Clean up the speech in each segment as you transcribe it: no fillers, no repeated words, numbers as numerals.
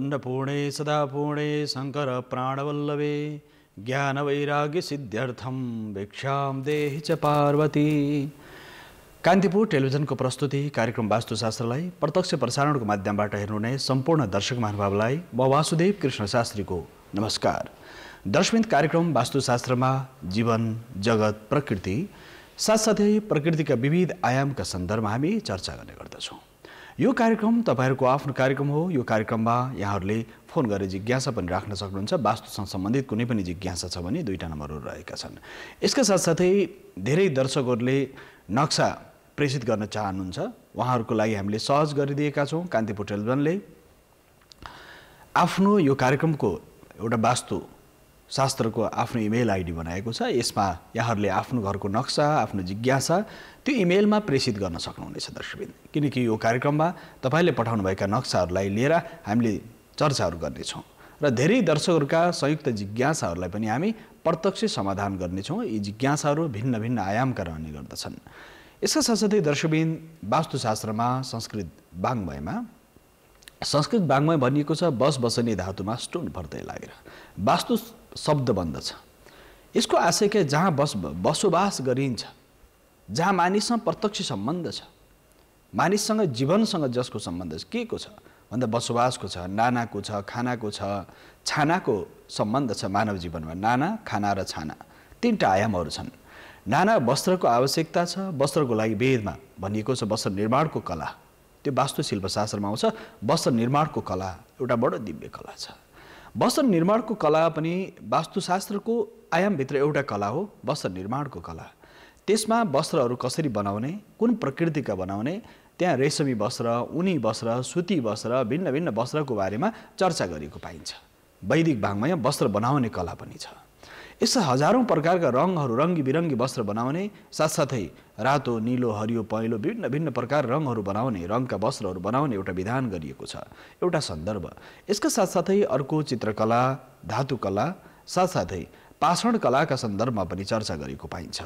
अन्नपूर्णे सदा पूर्णे शंकर प्राणवल्लभे ज्ञान वैराग्य सिद्ध्यर्थम भिक्षाम देहि च पार्वती। कान्तिपुर टेलिभिजनको प्रस्तुति कार्यक्रम वास्तुशास्त्रलाई प्रत्यक्ष प्रसारणको माध्यमबाट हेर्नुहुने सम्पूर्ण दर्शक महानुभावलाई म वासुदेव कृष्ण शास्त्रीको नमस्कार। दर्शक कार्यक्रम वास्तुशास्त्रमा जीवन, जगत, प्रकृति साथसाथै प्रकृतिका विविध आयामका सन्दर्भमा हामी चर्चा गर्ने गर्दछौँ। यो कार्यक्रम तपाईहरुको आफ्नो कार्यक्रम हो। यो कार्यक्रममा यहाँहरूले फोन गरेर जिज्ञासा पनि राख्न सक्नुहुन्छ। वास्तुसँग सम्बन्धित कुनै पनि जिज्ञासा छ भने दुईटा नम्बरहरू रहेका छन्। यसका साथसाथै धेरै दर्शकहरूले नक्सा प्रेषित गर्न चाहनुहुन्छ, उहाँहरूको लागि हामीले सहज गरिदिएका छौँ। कान्तिपुर टेलिभिजनले आफ्नो यो कार्यक्रमको एउटा वास्तु शास्त्रको आफ्नो इमेल आइडी बनाएको छ। यसमा यहाँहरूले आफ्नो घरको नक्सा, आफ्नो जिज्ञासा त्यो इमेलमा प्रेषित गर्न सक्नुहुनेछ दर्शकबिन। किनकि यो कार्यक्रममा तपाईले पठाउनुभएका नक्साहरूलाई लिएर हामीले चर्चाहरू गर्नेछौँ र धेरै दर्शकहरूका संयुक्त जिज्ञासाहरूलाई पनि हामी प्रत्यक्ष समाधान गर्नेछौँ। यी जिज्ञासाहरू भिन्न भिन्न आयामका रहने गर्दछन्। यसका साथसाथै दर्शकबिन वास्तुशास्त्रमा संस्कृत वाङ्मय भनिएको छ बस बसने धातुमा स्टोन पर्दै लागेर वास्तु शब्द बन्दछ। यसको आशय के जहाँ बसोबास गरिन्छ, जहाँ मानिससँग प्रत्यक्ष सम्बन्ध छ, मानिससँग जीवनसँग जसको सम्बन्ध छ, के को छ भन्दा बसोबासको छ, नानाको छ, खानाको छ, छानाको सम्बन्ध छ। मानव जीवनमा नाना, खाना र छाना तीनटा आयामहरू छन्। नाना वस्त्रको आवश्यकता छ। वस्त्रको लागि वेदमा भनिएको छ वस्त्र निर्माणको कला, त्यो वास्तुशिल्पशास्त्रमा आउँछ। वस्त्र निर्माणको कला एउटा बडो दिव्य कला छ। वस्त्र निर्माणको कला पनि वास्तुशास्त्रको आयामभित्र एउटा कला हो, वस्त्र निर्माणको कला। त्यसमा वस्त्रहरू कसरी बनाउने, कुन प्रकृतिका बनाउने, त्यहाँ रेशमी वस्त्र, ऊनी वस्त्र, सुती वस्त्र, भिन्न भिन्न वस्त्रको बारेमा चर्चा गरेको पाइन्छ। वैदिक वाङ्मय वस्त्र बनाउने कला पनि छ। यस्ता हजारौं प्रकारका रङहरू, रङ्गी बिरङ्गी वस्त्र बनाउने, साथसाथै रातो, नीलो, हरियो, पहेँलो विभिन्न भिन्न प्रकार रङहरू बनाउने, रङका वस्त्रहरू बनाउने एउटा विधान गरिएको छ, एउटा सन्दर्भ। यसका साथसाथै अर्को चित्रकला, धातुकला, साथसाथै पाषाण कलाका सन्दर्भमा पनि चर्चा गरेको पाइन्छ।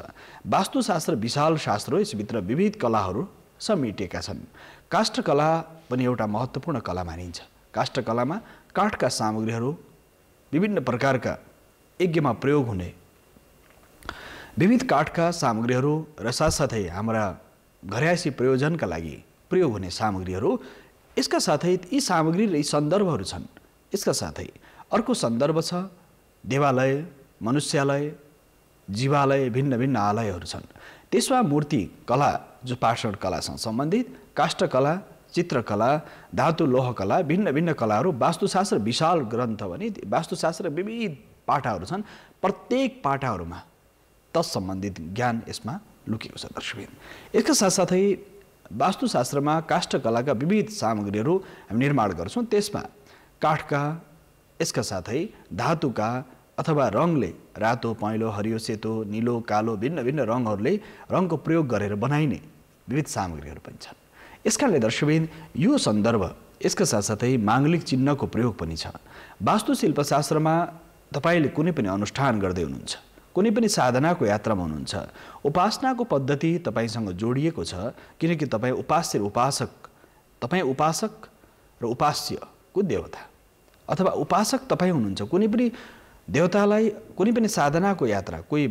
वास्तुशास्त्र विशाल शास्त्र हो, यसभित्र विविध कलाहरू समेटिएका छन्। काष्ठकला पनि एउटा महत्त्वपूर्ण कला मानिन्छ। काष्ठकलामा काठका सामग्रीहरू, विभिन्न प्रकारका यज्ञमा प्रयोग हुने विविध काठका सामग्रीहरू र साथसाथै हाम्रा घरयासी प्रयोजनका लागि प्रयोग हुने सामग्रीहरू, यसका साथै यी सामग्री र यी सन्दर्भहरू छन्। यसका साथै अर्को सन्दर्भ छ देवालय, मनुष्यालय, जीवालय, भिन्न भिन्न आलयहरू छन्। त्यसमा मूर्ति कला जो पाषाण कलासँग सम्बन्धित, काष्ठकला, चित्रकला, धातु लोहकला, भिन्न भिन्न कलाहरू। वास्तुशास्त्र विशाल ग्रन्थ भने वास्तुशास्त्र विविध पाठाहरू छन्। प्रत्येक पाठाहरूमा तत्सम्बन्धित ज्ञान यसमा लुकेको छ दर्शकबिन। यसका साथसाथै वास्तुशास्त्रमा काष्ठकलाका विविध सामग्रीहरू हामी निर्माण गर्छौँ। त्यसमा काठका, यसका साथै धातुका अथवा रङले, रातो, पहेँलो, हरियो, सेतो, नीलो, कालो, भिन्न भिन्न रङहरूले रङको प्रयोग गरेर बनाइने विविध सामग्रीहरू पनि छन्। यसकारणले दर्शकबिन यो सन्दर्भ, यसका साथसाथै माङ्गलिक चिन्हको प्रयोग पनि छ। वास्तुशिल्पशास्त्रमा तपाईले कुनै पनि अनुष्ठान गर्दै हुनुहुन्छ, कुनै पनि साधनाको यात्रामा हुनुहुन्छ, उपासनाको पद्धति तपाईसँग जोडिएको छ। किनकि तपाईँ उपास्य र उपासक, तपाईँ उपासक र उपास्यको देवता अथवा उपासक तपाईँ हुनुहुन्छ। कुनै पनि देवतालाई, कुनै पनि साधनाको यात्रा, कोही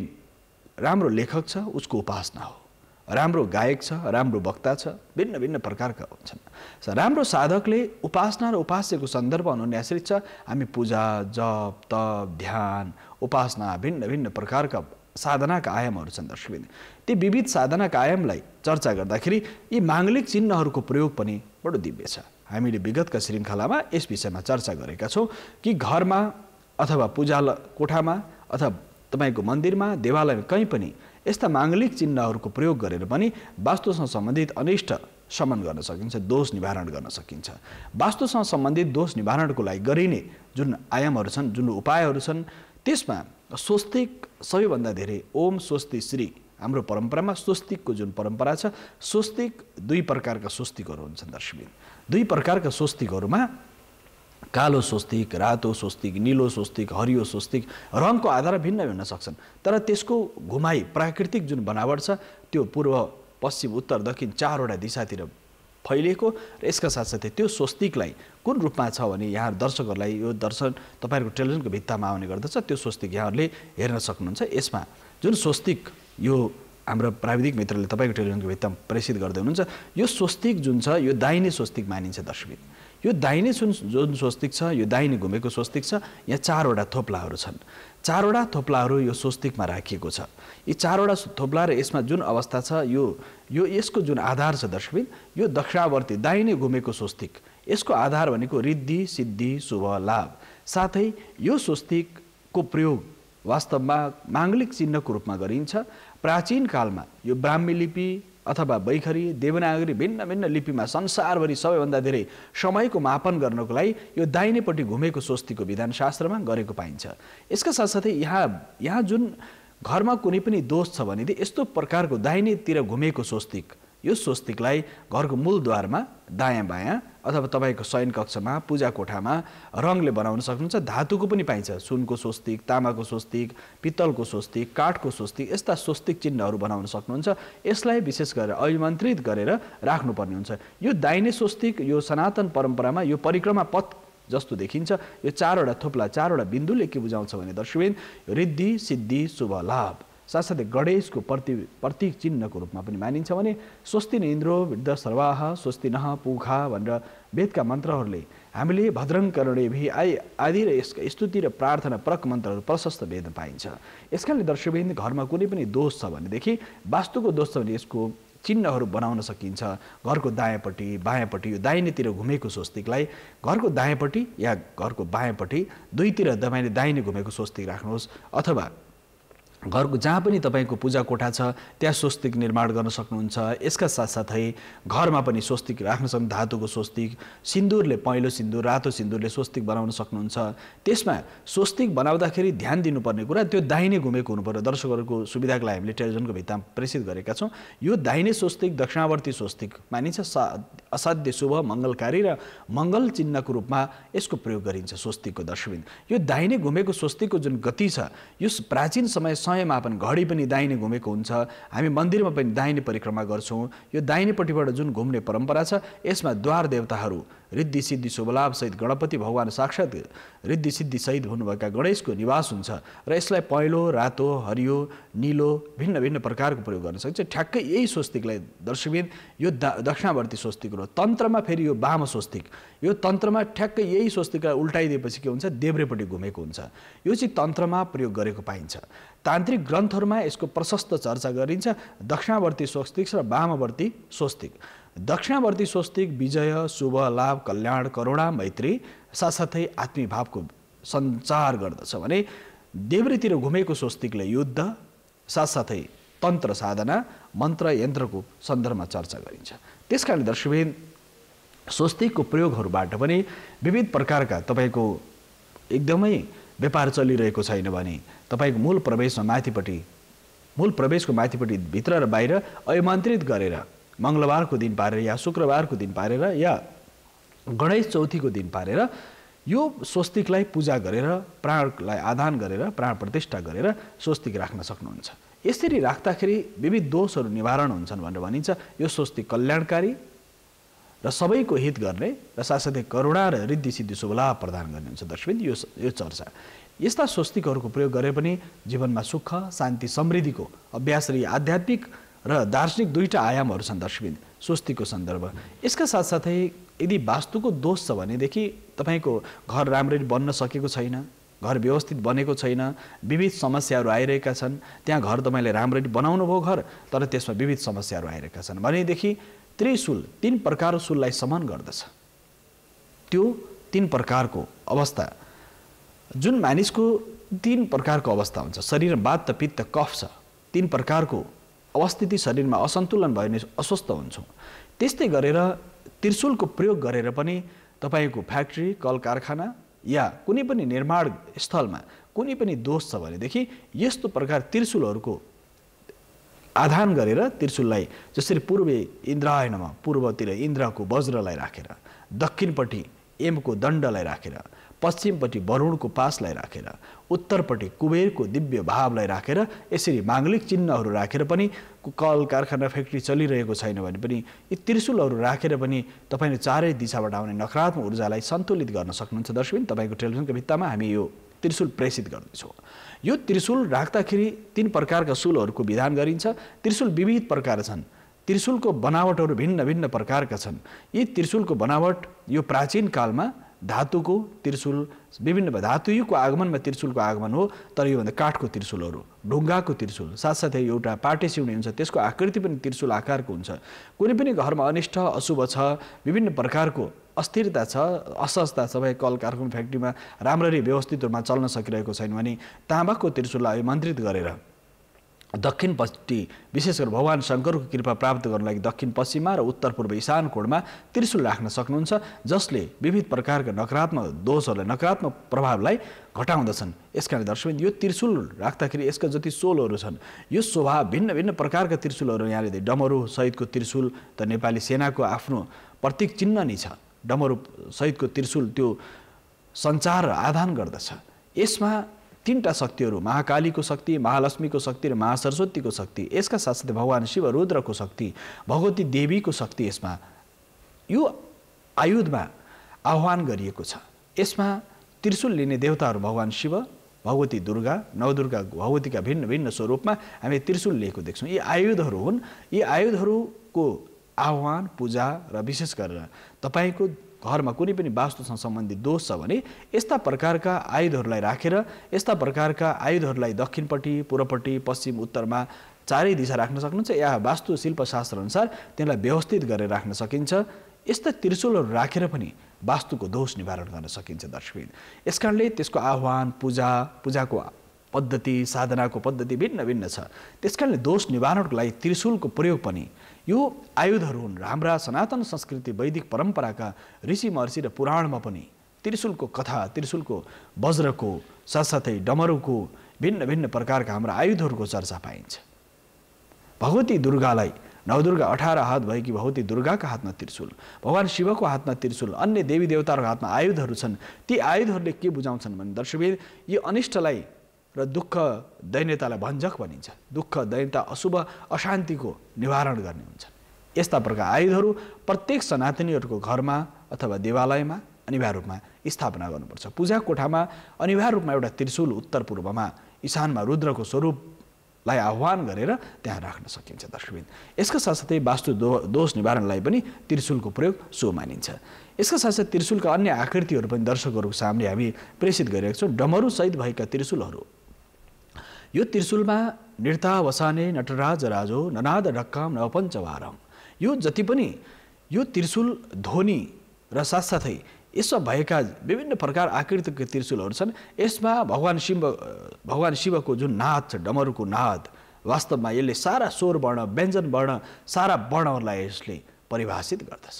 राम्रो लेखक छ उसको उपासना हो, राम्रो गायक छ, राम्रो वक्ता छ, भिन्न भिन्न प्रकारका हुन्छन्। राम्रो साधकले उपासना र उपास्यको सन्दर्भ अनुसार आश्रित छ। हामी पूजा, जप, तप, ध्यान, उपासना, भिन्न भिन्न प्रकारका साधनाका आयामहरू छन् दर्शकबिन। ती विविध साधनाका आयामलाई चर्चा गर्दाखेरि यी माङ्गलिक चिन्हहरूको प्रयोग पनि बडो दिव्य छ। हामीले विगतका श्रृङ्खलामा यस विषयमा चर्चा गरेका छौँ कि घरमा अथवा पूजा कोठामा अथवा तपाईँको मन्दिरमा, देवालयमा, कहीँ पनि यस्ता माङ्गलिक चिन्हहरूको प्रयोग गरेर पनि वास्तुसँग सम्बन्धित अनिष्ट शमन गर्न सकिन्छ, दोष निवारण गर्न सकिन्छ। वास्तुसँग सम्बन्धित दोष निवारणको लागि गरिने जुन आयामहरू छन्, जुन उपायहरू छन्, त्यसमा स्वस्तिक सबैभन्दा धेरै ओम स्वस्ति श्री, हाम्रो परम्परामा स्वस्तिकको जुन परम्परा छ, स्वस्तिक दुई प्रकारका स्वस्तिकहरू हुन्छन् दर्शकबिन। दुई प्रकारका स्वस्तिकहरूमा कालो स्वस्तिक, रातो स्वस्तिक, नीलो स्वस्तिक, हरियो स्वस्तिक, रङको आधार भिन्न हुन सक्छन्। तर त्यसको घुमाइ, प्राकृतिक जुन बनावट छ त्यो पूर्व, पश्चिम, उत्तर, दक्षिण चारवटा दिशातिर फैलिएको र यसका साथसाथै त्यो स्वस्तिकलाई कुन रूपमा छ भने यहाँ दर्शकहरूलाई यो दर्शन तपाईँहरूको टेलिभिजनको भित्तामा आउने गर्दछ। त्यो स्वस्तिक यहाँहरूले हेर्न सक्नुहुन्छ। यसमा जुन स्वस्तिक यो हाम्रो प्राविधिक मित्रले तपाईँको टेलिभिजनको भित्तामा प्रेषित गर्दै हुनुहुन्छ, यो स्वस्तिक जुन छ यो दाहिने स्वस्तिक मानिन्छ दर्शक। यो दाहिने जुन स्वस्तिक छ यो दाहिने घुमेको स्वस्तिक छ। यहाँ 4वटा थोप्लाहरू छन्। 4वटा थोप्लाहरू यो स्वस्तिकमा राखिएको छ। यी 4वटा थोप्ला र यसमा जुन अवस्था छ यो यसको जुन आधार छ दर्शकबिन, यो दक्षिणावर्ती दाहिने घुमेको स्वस्तिक, यसको आधार भनेको रिद्धि सिद्धि शुभ लाभ। साथै यो स्वस्तिकको प्रयोग वास्तवमा माङ्गलिक चिन्हको रूपमा गरिन्छ। प्राचीन कालमा यो ब्राह्मी लिपि अथवा बैखरी देवनागरी भिन्न भिन्न लिपिमा संसारभरि सबैभन्दा धेरै समयको मापन गर्नको लागि यो दाहिनेपट्टि घुमेको स्वस्तिकको विधान शास्त्रमा गरेको पाइन्छ। यसका साथसाथै यहाँ जुन घरमा कुनै पनि दोष छ भने यस्तो प्रकारको दाहिनेतिर घुमेको स्वस्तिक, यो स्वस्तिकलाई घरको मूलद्वारमा दायाँ बायाँ अथवा तपाईँको शयन कक्षमा पूजा कोठामा रङले बनाउन सक्नुहुन्छ। धातुको पनि पाइन्छ, सुनको स्वस्तिक, तामाको स्वस्तिक, पित्तलको स्वस्तिक, काठको स्वस्तिक, यस्ता स्वस्तिक चिन्हहरू बनाउन सक्नुहुन्छ। यसलाई विशेष गरेर अभिमन्त्रित गरेर राख्नुपर्ने हुन्छ। यो दाहिने स्वस्तिक यो सनातन परम्परामा यो परिक्रमा पथ जस्तो देखिन्छ। यो 4वटा थोप्ला 4वटा बिन्दुले के बुझाउँछ भने दर्शकबिन रिद्धि सिद्धि शुभ लाभ। साथसाथै गणेशको प्रतीक चिन्हको रूपमा पनि मानिन्छ भने स्वस्ति न इन्द्रो वृद्ध सर्वाह स्वस्ति नः पूखा भनेर वेदका मन्त्रहरूले हामीले भद्रं कर्णेभिः आदि र यसका स्तुति र प्रार्थना परक मन्त्रहरू प्रशस्त वेदमा पाइन्छ। यसकारणले दर्शकबिन घरमा कुनै पनि दोष छ भनेदेखि, वास्तुको दोष छ भने यसको चिन्हहरू बनाउन सकिन्छ। घरको दायाँपट्टि बायाँपट्टि यो दाहिनेतिर घुमेको स्वस्तिकलाई घरको दायाँपट्टि या घरको बायाँपट्टि दुईतिर तपाईँले दाहिने घुमेको स्वस्तिक राख्नुहोस्, अथवा घरको जहाँ पनि तपाईँको पूजा कोठा छ त्यहाँ स्वस्तिक निर्माण गर्न सक्नुहुन्छ। यसका साथसाथै घरमा पनि स्वस्तिक राख्न सक्नु, धातुको स्वस्तिक, सिन्दुरले पहेँलो सिन्दुर रातो सिन्दुरले स्वस्तिक बनाउन सक्नुहुन्छ। त्यसमा स्वस्तिक बनाउँदाखेरि ध्यान दिनुपर्ने कुरा त्यो दाहिने घुमेको हुनुपर्छ। दर्शकहरूको सुविधाको लागि हामीले टेलिभिजनको भित्तामा प्रेषित गरेका छौँ। यो दाहिने स्वस्तिक दक्षिणावर्ती स्वस्तिक मानिन्छ। असाध्य शुभ मङ्गलकारी र मङ्गल चिन्हको रूपमा यसको प्रयोग गरिन्छ स्वस्तिकको दर्शकबिन। यो दाहिने घुमेको स्वस्तिकको जुन गति छ यो प्राचीन समय मापन घडी पनि दाहिने घुमेको हुन्छ। हामी मन्दिरमा पनि दाहिने परिक्रमा गर्छौँ। यो दाहिनेपट्टिबाट जुन घुम्ने परम्परा छ यसमा द्वार देवताहरू रिद्धि सिद्धि शुभलाभ सहित गणपति भगवान साक्षात् रिद्धि सिद्धि सहित हुनुभएका गणेशको निवास हुन्छ र यसलाई पहेँलो रातो हरियो नीलो भिन्न भिन्न प्रकारको प्रयोग गर्न सकिन्छ। ठ्याक्कै यही स्वस्तिकलाई दर्शकबिन यो दक्षिणावर्ती स्वस्तिक हो। तन्त्रमा फेरि यो वाम स्वस्तिक, यो तन्त्रमा ठ्याक्कै यही स्वस्तिकलाई उल्टाइदिएपछि के हुन्छ देब्रेपट्टि घुमेको हुन्छ। यो चाहिँ तन्त्रमा प्रयोग गरेको पाइन्छ। तान्त्रिक ग्रन्थहरूमा यसको प्रशस्त चर्चा गरिन्छ। दक्षिणावर्ती स्वस्तिक र वामवर्ती स्वस्तिक। दक्षिणावर्ती स्वस्तिक विजय शुभ लाभ कल्याण करुणा मैत्री साथसाथै आत्मीय भावको सञ्चार गर्दछ भने देब्रेतिर घुमेको स्वस्तिकले युद्ध साथसाथै तन्त्र साधना मन्त्र यन्त्रको सन्दर्भमा चर्चा गरिन्छ। त्यसकारणले दर्शकबिन स्वस्तिकको प्रयोगहरूबाट पनि विविध प्रकारका तपाईँको एकदमै व्यापार चलिरहेको छैन भने तपाईँको मूल प्रवेशको माथिपट्टि भित्र र बाहिर अभिमन्त्रित गरेर मङ्गलबारको दिन पारेर या शुक्रबारको दिन पारेर या गणेश चौथीको दिन पारेर यो स्वस्तिकलाई पूजा गरेर प्राणलाई आदान गरेर प्राण प्रतिष्ठा गरेर स्वस्तिक राख्न सक्नुहुन्छ। यसरी राख्दाखेरि विविध दोषहरू निवारण हुन्छन् भनेर भनिन्छ। यो स्वस्तिक कल्याणकारी र सबैको हित गर्ने र साथसाथै करुणा र रिद्धि सिद्धि शुभलाभ प्रदान गर्ने हुन्छ। दर्शकबिन यो चर्चा यस्ता स्वस्तिकहरूको प्रयोग गरे पनि जीवनमा सुख शान्ति समृद्धिको अभ्यास र आध्यात्मिक र दार्शनिक दुईटा आयामहरू छन् दर्शकबिन स्वस्तिकको सन्दर्भ। यसका साथसाथै यदि वास्तुको दोष छ भनेदेखि तपाईँको घर राम्ररी बन्न सकेको छैन, घर व्यवस्थित बनेको छैन, विविध समस्याहरू आइरहेका छन्, त्यहाँ घर तपाईँले राम्ररी बनाउनु भयो घर तर त्यसमा विविध समस्याहरू आइरहेका छन् भनेदेखि त्रिशूल 3 प्रकारको शूललाई समन गर्दछ। त्यो 3 प्रकारको अवस्था जुन मानिसको 3 प्रकारको अवस्था हुन्छ। शरीरमा वात पित्त कफ छ। 3 प्रकारको अवस्थिति शरीरमा असन्तुलन भयो भने अस्वस्थ हुन्छौँ। त्यस्तै गरेर त्रिशूलको प्रयोग गरेर पनि तपाईँको फ्याक्ट्री कल कारखाना या कुनै पनि निर्माण स्थलमा कुनै पनि दोष छ भनेदेखि यस्तो प्रकार त्रिशूलहरूको आधान गरेर त्रिशूललाई जसरी पूर्वे इन्द्राय नमः पूर्वतिर इन्द्रको वज्रलाई राखेर, दक्षिणपट्टि यमको दण्डलाई राखेर, पश्चिमपट्टि वरुणको पासलाई राखेर, उत्तरपट्टि कुबेरको दिव्य भावलाई राखेर, यसरी माङ्गलिक चिन्हहरू राखेर पनि कल कारखाना फ्याक्ट्री चलिरहेको छैन भने पनि यी त्रिशूलहरू राखेर पनि तपाईँले चारै दिशाबाट आउने नकारात्मक ऊर्जालाई सन्तुलित गर्न सक्नुहुन्छ। दर्शकबिन, तपाईँको टेलिभिजनको भित्तामा हामी यो त्रिशूल प्रेषित गर्दैछौँ। यो त्रिशूल राख्दाखेरि 3 प्रकारका शूलहरूको विधान गरिन्छ। त्रिशूल विविध प्रकार छन्। त्रिशूलको बनावटहरू भिन्न भिन्न प्रकारका छन्। यी त्रिशूलको बनावट यो प्राचीन कालमा धातुको त्रिशूल, विभिन्न धातुयुगको आगमनमा त्रिशूलको आगमन हो। तर योभन्दा काठको त्रिशूलहरू, ढुङ्गाको त्रिशूल, साथसाथै एउटा पाटे सिउनी हुन्छ, त्यसको आकृति पनि त्रिशूल आकारको हुन्छ। कुनै पनि घरमा अनिष्ट अशुभ छ, विभिन्न प्रकारको अस्थिरता छ, असहजता छ, भए कल कारखाना फ्याक्ट्रीमा राम्ररी व्यवस्थित रूपमा चल्न सकिरहेको छैन भने ताँबाको त्रिशूललाई आमन्त्रित गरेर दक्षिणपट्टि, विशेष गरी भगवान शङ्करको कृपा प्राप्त गर्नको लागि दक्षिण पश्चिममा र उत्तर पूर्व ईशान कोणमा त्रिशूल राख्न सक्नुहुन्छ, जसले विविध प्रकारका नकारात्मक दोषहरूलाई, नकारात्मक प्रभावलाई घटाउँदछन्। यसकारण दर्शक, यो त्रिशूल राख्दाखेरि यसका जति सोलहरू छन्, यो स्वभाव भिन्न भिन्न प्रकारका त्रिशूलहरू यहाँले डमरू सहितको त्रिशूल त नेपाली सेनाको आफ्नो प्रतीक चिन्ह नै छ। डमरू सहितको त्रिशूल त्यो सञ्चार र आदान गर्दछ। यसमा 3टा शक्तिहरू, महाकालीको शक्ति, महालक्ष्मीको शक्ति र महासरस्वतीको शक्ति, यसका साथसाथै भगवान शिव रुद्रको शक्ति, भगवती देवीको शक्ति यसमा यो आयुधमा आह्वान गरिएको छ। यसमा त्रिशूल लिने देवताहरू भगवान शिव, भगवती दुर्गा, नवदुर्गा भगवतीका भिन्न भिन्न स्वरूपमा हामी त्रिशूल लिएको देख्छौँ। यी आयुधहरू हुन्। यी आयुधहरूको आह्वान, पूजा र विशेष गरेर तपाईँको घरमा कुनै पनि वास्तुसँग सम्बन्धित दोष छ भने यस्ता प्रकारका आयुधहरूलाई राखेर, यस्ता प्रकारका आयुधहरूलाई दक्षिणपट्टि, पूर्वपट्टि, पश्चिम, उत्तरमा चारै दिशा राख्न सक्नुहुन्छ। या वास्तुशिल्पशास्त्र अनुसार त्यसलाई व्यवस्थित गरेर राख्न सकिन्छ। यस्ता त्रिशूलहरू राखेर पनि वास्तुको दोष निवारण गर्न सकिन्छ। दर्शकबिन, यसकारणले त्यसको आह्वान, पूजाको पद्धति, साधनाको पद्धति भिन्न भिन्न छ। त्यसकारणले दोष निवारणको लागि त्रिशूलको प्रयोग पनि यो आयुधहरू हुन्। हाम्रा सनातन संस्कृति, वैदिक परम्पराका ऋषि महर्षि र पुराणमा पनि त्रिशूलको कथा, त्रिशूलको वज्रको, साथसाथै डमरुको, भिन्न भिन्न प्रकारका हाम्रा आयुधहरूको चर्चा पाइन्छ। भगवती दुर्गालाई, नवदुर्गा 18 हात भएकी भगवती दुर्गाका हातमा त्रिशूल, भगवान शिवको हातमा त्रिशूल, अन्य देवी देवताहरूको हातमा आयुधहरू छन्। ती आयुधहरूले के बुझाउँछन् भने दर्शकबिन, यो अनिष्टलाई र दुःख दैन्यतालाई भञ्जक भनिन्छ। दुःख, दैन्यता, अशुभ, अशान्तिको निवारण गर्ने हुन्छन्। यस्ता प्रकार आयुधहरू प्रत्येक सनातनीहरूको घरमा अथवा देवालयमा अनिवार्य रूपमा स्थापना गर्नुपर्छ। पूजा कोठामा अनिवार्य रूपमा एउटा त्रिशूल उत्तर पूर्वमा ईशानमा रुद्रको स्वरूपलाई आह्वान गरेर त्यहाँ राख्न सकिन्छ। दर्शकबिन, यसका साथसाथै वास्तु दोष निवारणलाई पनि त्रिशूलको प्रयोग सो मानिन्छ। यसका साथसाथै त्रिशूलका अन्य आकृतिहरू पनि दर्शकहरूको सामने हामी प्रेषित गरिरहेका छौँ। डमरू सहित भएका त्रिशूलहरू, यो त्रिशूलमा नृता वसाने नटराज राजो ननाद ढक्काम नवपञ्चवारम, यो जति पनि यो त्रिशूल ध्वनि र साथसाथै यसमा भएका विभिन्न प्रकार आकृतिका त्रिशूलहरू छन्। यसमा भगवान शिवको जुन नाद छ, डमरुको नाद, वास्तवमा यसले सारा स्वर वर्ण, व्यञ्जन वर्ण, सारा वर्णहरूलाई यसले परिभाषित गर्दछ।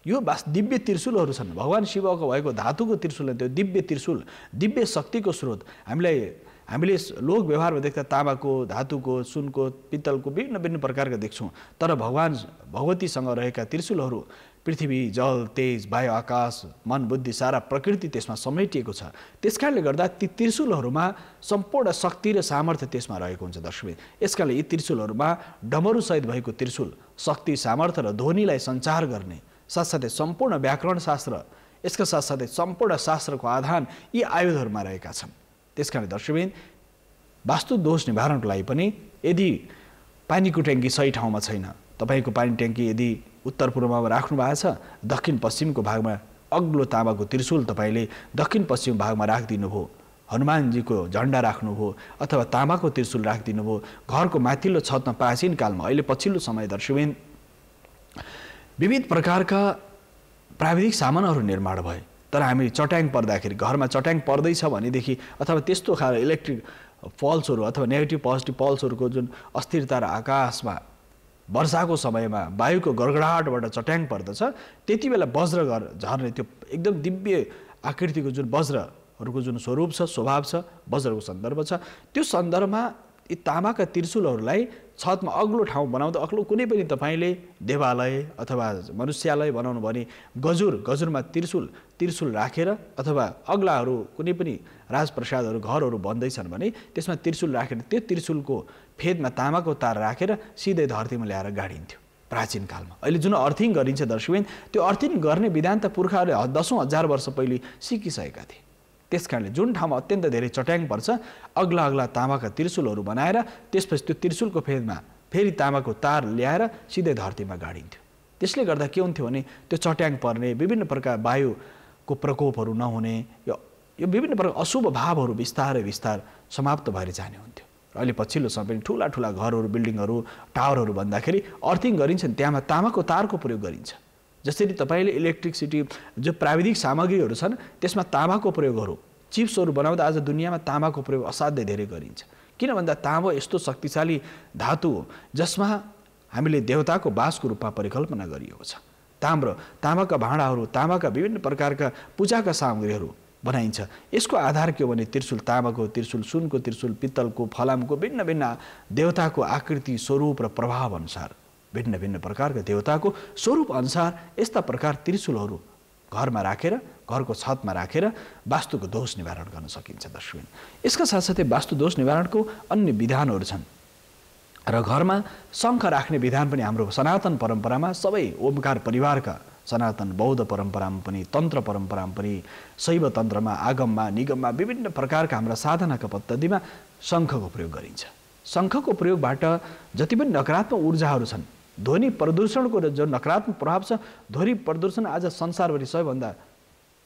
यो दिव्य त्रिशूलहरू छन्। भगवान शिवको भएको धातुको त्रिशूल, त्यो दिव्य त्रिशूल, दिव्य शक्तिको स्रोत। हामीले लोक व्यवहारमा देख्दा ताँबाको, धातुको, सुनको, पित्तलको विभिन्न विभिन्न प्रकारका देख्छौँ। तर भगवतीसँग रहेका त्रिशूलहरू पृथ्वी, जल, तेज, वायु, आकाश, मन, बुद्धि, सारा प्रकृति त्यसमा समेटिएको छ। त्यसकारणले गर्दा ती त्रिशूलहरूमा सम्पूर्ण शक्ति र सामर्थ्य त्यसमा रहेको हुन्छ। दर्शकबिन, यसकारणले यी त्रिशूलहरूमा डमरुसहित भएको त्रिशूल शक्ति, सामर्थ्य र ध्वनिलाई सञ्चार गर्ने, साथसाथै सम्पूर्ण व्याकरण शास्त्र, यसका साथसाथै सम्पूर्ण शास्त्रको आधान यी आयुधहरूमा रहेका छन्। त्यसकारणले दर्शकबिन, वास्तु दोष निवारणको लागि पनि यदि पानीको ट्याङ्की सही ठाउँमा छैन, तपाईँको पानी ट्याङ्की यदि उत्तर पूर्वमा राख्नु भएको छ, दक्षिण पश्चिमको भागमा अग्लो ताँबाको त्रिशूल तपाईँले दक्षिण पश्चिम भागमा राखिदिनु भयो, हनुमानजीको झन्डा राख्नुभयो अथवा ताँबाको त्रिशूल राखिदिनु भयो, घरको माथिल्लो छतमा प्राचीन कालमा, अहिले पछिल्लो समय दर्शकबिन विविध प्रकारका प्राविधिक सामानहरू निर्माण भए। तर हामी चट्याङ पर्दाखेरि, घरमा चट्याङ पर्दैछ भनेदेखि अथवा त्यस्तो खालको इलेक्ट्रिक पल्सहरू अथवा नेगेटिभ पोजिटिभ पल्सहरूको जुन अस्थिरता र आकाशमा वर्षाको समयमा वायुको गडगडाहटबाट चट्याङ पर्दछ, त्यति बेला वज्र झर्ने त्यो एकदम दिव्य आकृतिको जुन वज्रहरूको जुन स्वरूप छ, स्वभाव छ, वज्रको सन्दर्भ छ, त्यो सन्दर्भमा यी ताँबाका त्रिशूलहरूलाई छतमा अग्लो ठाउँ बनाउँदा अग्लो कुनै पनि तपाईँले देवालय अथवा मनुष्यालय बनाउनु भने गजुरमा त्रिशूल राखेर अथवा अग्लाहरू कुनै पनि राजप्रसादहरू घरहरू बन्दैछन् भने त्यसमा त्रिशूल राखेर त्यो त्रिशूलको फेदमा तामाको तार राखेर सिधै धरतीमा ल्याएर गाडिन्थ्यो प्राचीन कालमा। अहिले जुन अर्थिङ गरिन्छ दर्शकबिन, त्यो अर्थिङ गर्ने विधान त पुर्खाहरूले 10,000 वर्ष पहिले सिकिसकेका थिए। त्यसकारणले जुन ठाउँमा अत्यन्त धेरै चट्याङ पर्छ अग्ला तामाका त्रिशूलहरू बनाएर त्यसपछि त्यो त्रिशूलको फेदमा फेरि तामाको तार ल्याएर सिधै धरतीमा गाडिन्थ्यो। त्यसले गर्दा के हुन्थ्यो भने त्यो चट्याङ पर्ने, विभिन्न प्रकार वायुको प्रकोपहरू नहुने, यो विभिन्न प्रकार अशुभ भावहरू बिस्तारै समाप्त भएर जाने हुन्थ्यो। अहिले पछिल्लो समय ठुला घरहरू, बिल्डिङहरू, टावरहरू भन्दाखेरि अर्थिङ गरिन्छ नि त्यहाँ तामाको तारको प्रयोग गरिन्छ। जसरी तपाईँले इलेक्ट्रिसिटी जो प्राविधिक सामग्रीहरू छन् त्यसमा तामाको प्रयोगहरू, चिप्सहरू बनाउँदा आज दुनियाँमा तामाको प्रयोग असाध्यै धेरै गरिन्छ। किन भन्दा तामा यस्तो शक्तिशाली धातु हो जसमा हामीले देवताको बासको रूपमा परिकल्पना गरिएको छ। तामाका भाँडाहरू, तामाका विभिन्न प्रकारका पूजाका सामग्रीहरू बनाइन्छ। यसको आधार के हो भने त्रिशूल, तामाको त्रिशूल, सुनको त्रिशूल, पित्तलको, फलामको भिन्न देवताको आकृति, स्वरूप र प्रभाव अनुसार भिन्न प्रकारका देवताको स्वरूप अनुसार यस्ता प्रकार त्रिशूलहरू घरमा राखेर, घरको छतमा राखेर वास्तुको दोष निवारण गर्न सकिन्छ दर्शकबिन। यसका साथसाथै वास्तु दोष निवारणको अन्य विधानहरू छन् र घरमा शङ्ख राख्ने विधान पनि हाम्रो सनातन परम्परामा, सबै ओमकार परिवारका सनातन बौद्ध परम्परामा पनि, तन्त्र परम्परामा पनि, शैव तन्त्रमा, आगममा, निगममा विभिन्न प्रकारका हाम्रा साधनाका पद्धतिमा शङ्खको प्रयोग गरिन्छ। शङ्खको प्रयोगबाट जति पनि नकारात्मक ऊर्जाहरू छन्, ध्वनि प्रदूषणको जो नकारात्मक प्रभाव छ, ध्वनि प्रदूषण आज संसारभरि सबैभन्दा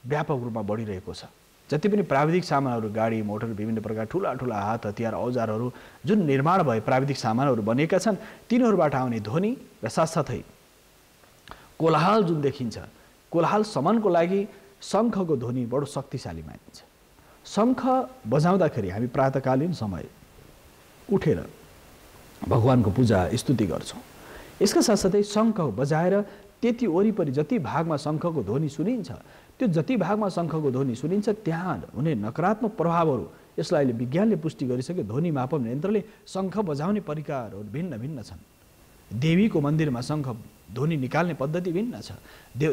व्यापक रूपमा बढिरहेको छ। जति पनि प्राविधिक सामानहरू, गाडी मोटर, विभिन्न प्रकार ठुला हात हतियार औजारहरू जुन निर्माण भए प्राविधिक सामानहरू बनेका छन् तिनीहरूबाट आउने ध्वनि र साथसाथै कोलाहल जुन देखिन्छ, कोलाहल शमनको लागि शङ्खको ध्वनि बडो शक्तिशाली मानिन्छ। शङ्ख बजाउँदाखेरि हामी प्रातःकालीन समय उठेर भगवानको पूजा स्तुति गर्छौँ। यसका साथसाथै शङ्ख बजाएर त्यति वरिपरि जति भागमा शङ्खको ध्वनि सुनिन्छ, त्यो जति भागमा शङ्खको ध्वनि सुनिन्छ त्यहाँ हुने नकारात्मक प्रभावहरू, यसलाई अहिले विज्ञानले पुष्टि गरिसक्यो। ध्वनि मापन यन्त्रले शङ्ख बजाउने परिकारहरू भिन्न छन्। देवीको मन्दिरमा शङ्ख ध्वनि निकाल्ने पद्धति भिन्न छ।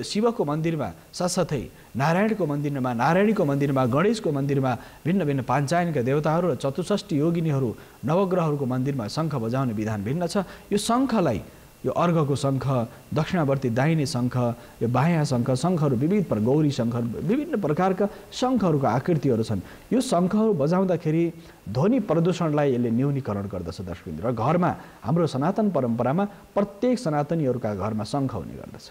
शिवको मन्दिरमा साथसाथै नारायणको मन्दिरमा, गणेशको मन्दिरमा भिन्न पाञ्चायनका देवताहरू र 64 योगिनीहरू, नवग्रहहरूको मन्दिरमा शङ्ख बजाउने विधान भिन्न छ। यो शङ्खलाई, यो अर्घको शङ्ख, दक्षिणावर्ती दाहिने शङ्ख, यो बायाँ शङ्ख, शङ्खहरू विविध गौरी शङ्खहरू, विभिन्न प्रकारका शङ्खहरूको आकृतिहरू छन्। यो शङ्खहरू बजाउँदाखेरि ध्वनि प्रदूषणलाई यसले न्यूनीकरण गर्दछ दर्शकबिन। र घरमा हाम्रो सनातन परम्परामा प्रत्येक सनातनीहरूका घरमा शङ्ख हुने गर्दछ।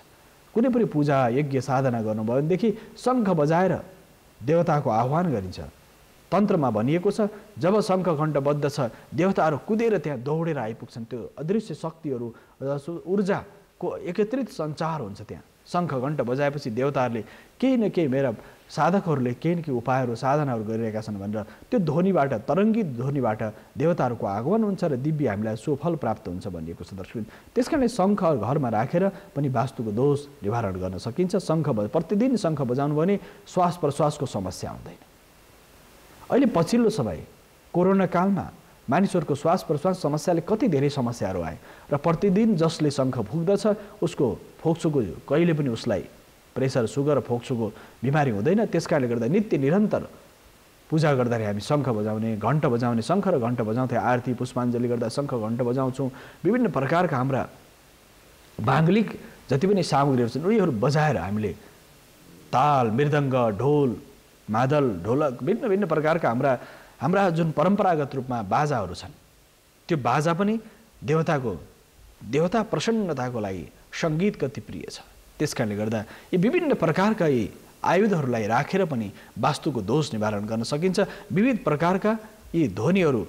कुनै पनि पूजा यज्ञ साधना गर्नुभयो भनेदेखि शङ्ख बजाएर देवताको आह्वान गरिन्छ। तन्त्रमा भनिएको छ जब शङ्ख घण्ट बद्ध छ देवताहरू कुदेर त्यहाँ दौडेर आइपुग्छन्। त्यो अदृश्य शक्तिहरू, ऊर्जाको एकत्रित सञ्चार हुन्छ त्यहाँ। शङ्ख घण्ट बजाएपछि देवताहरूले केही न केही, मेरा साधकहरूले केही न केही उपायहरू, साधनाहरू गरिरहेका छन् भनेर त्यो ध्वनिबाट, तरङ्गित ध्वनिबाट देवताहरूको आगमन हुन्छ र दिव्य हामीलाई सुफल प्राप्त हुन्छ भनिएको छ दर्शकबिन। त्यसकारणले शङ्ख घरमा राखेर पनि वास्तुको दोष निवारण गर्न सकिन्छ। प्रतिदिन शङ्ख बजाउनु भने श्वास प्रश्वासको समस्या हुँदैन। अहिले पछिल्लो समय कोरोना कालमा मानिसहरूको श्वास प्रश्वास समस्याले कति धेरै समस्याहरू आए र प्रतिदिन जसले शङ्ख फुक्दछ उसको फोक्सोको कहिले पनि उसलाई प्रेसर, सुगर, फोक्सोको बिमारी हुँदैन। त्यसकारणले गर्दा नित्य निरन्तर पूजा गर्दाखेरि हामी शङ्ख बजाउने, घण्ट बजाउने, शङ्ख र घण्ट बजाउँथे, आरती पुष्पाञ्जली गर्दा शङ्ख घण्ट बजाउँछौँ। विभिन्न प्रकारका हाम्रा माङ्गलिक जति पनि सामग्रीहरू छन् उनीहरू बजाएर हामीले ताल, मृदङ्ग, ढोल, मादल, ढोलक, भिन्न प्रकारका हाम्रा जुन परम्परागत रूपमा बाजाहरू छन् त्यो बाजा पनि देवता प्रसन्नताको लागि सङ्गीत कति प्रिय छ। त्यसकारणले गर्दा यी विभिन्न प्रकारका यी आयुधहरूलाई राखेर पनि वास्तुको दोष निवारण गर्न सकिन्छ। विविध प्रकारका यी ध्वनिहरू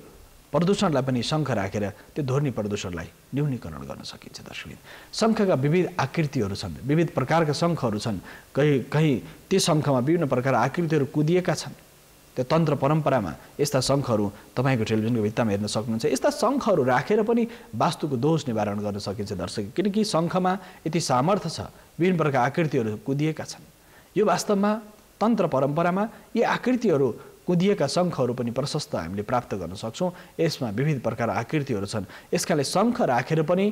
प्रदूषणलाई पनि शङ्ख राखेर त्यो ध्वनि प्रदूषणलाई न्यूनीकरण गर्न सकिन्छ दर्शकबिन। शङ्खका विविध आकृतिहरू छन्, विविध प्रकारका शङ्खहरू छन्। कहीँ त्यो शङ्खमा विभिन्न प्रकारका आकृतिहरू कुदिएका छन्। त्यो तन्त्र परम्परामा यस्ता शङ्खहरू तपाईँको टेलिभिजनको भित्तामा हेर्न सक्नुहुन्छ। यस्ता शङ्खहरू राखेर पनि वास्तुको दोष निवारण गर्न सकिन्छ दर्शक, किनकि शङ्खमा यति सामर्थ्य छ, विभिन्न प्रकारका आकृतिहरू कुदिएका छन्। यो वास्तवमा तन्त्र परम्परामा यी आकृतिहरू कुदिएका शङ्खहरू पनि प्रशस्त हामीले प्राप्त गर्न सक्छौँ। यसमा विविध प्रकार आकृतिहरू छन्। यसकाले शङ्ख राखेर पनि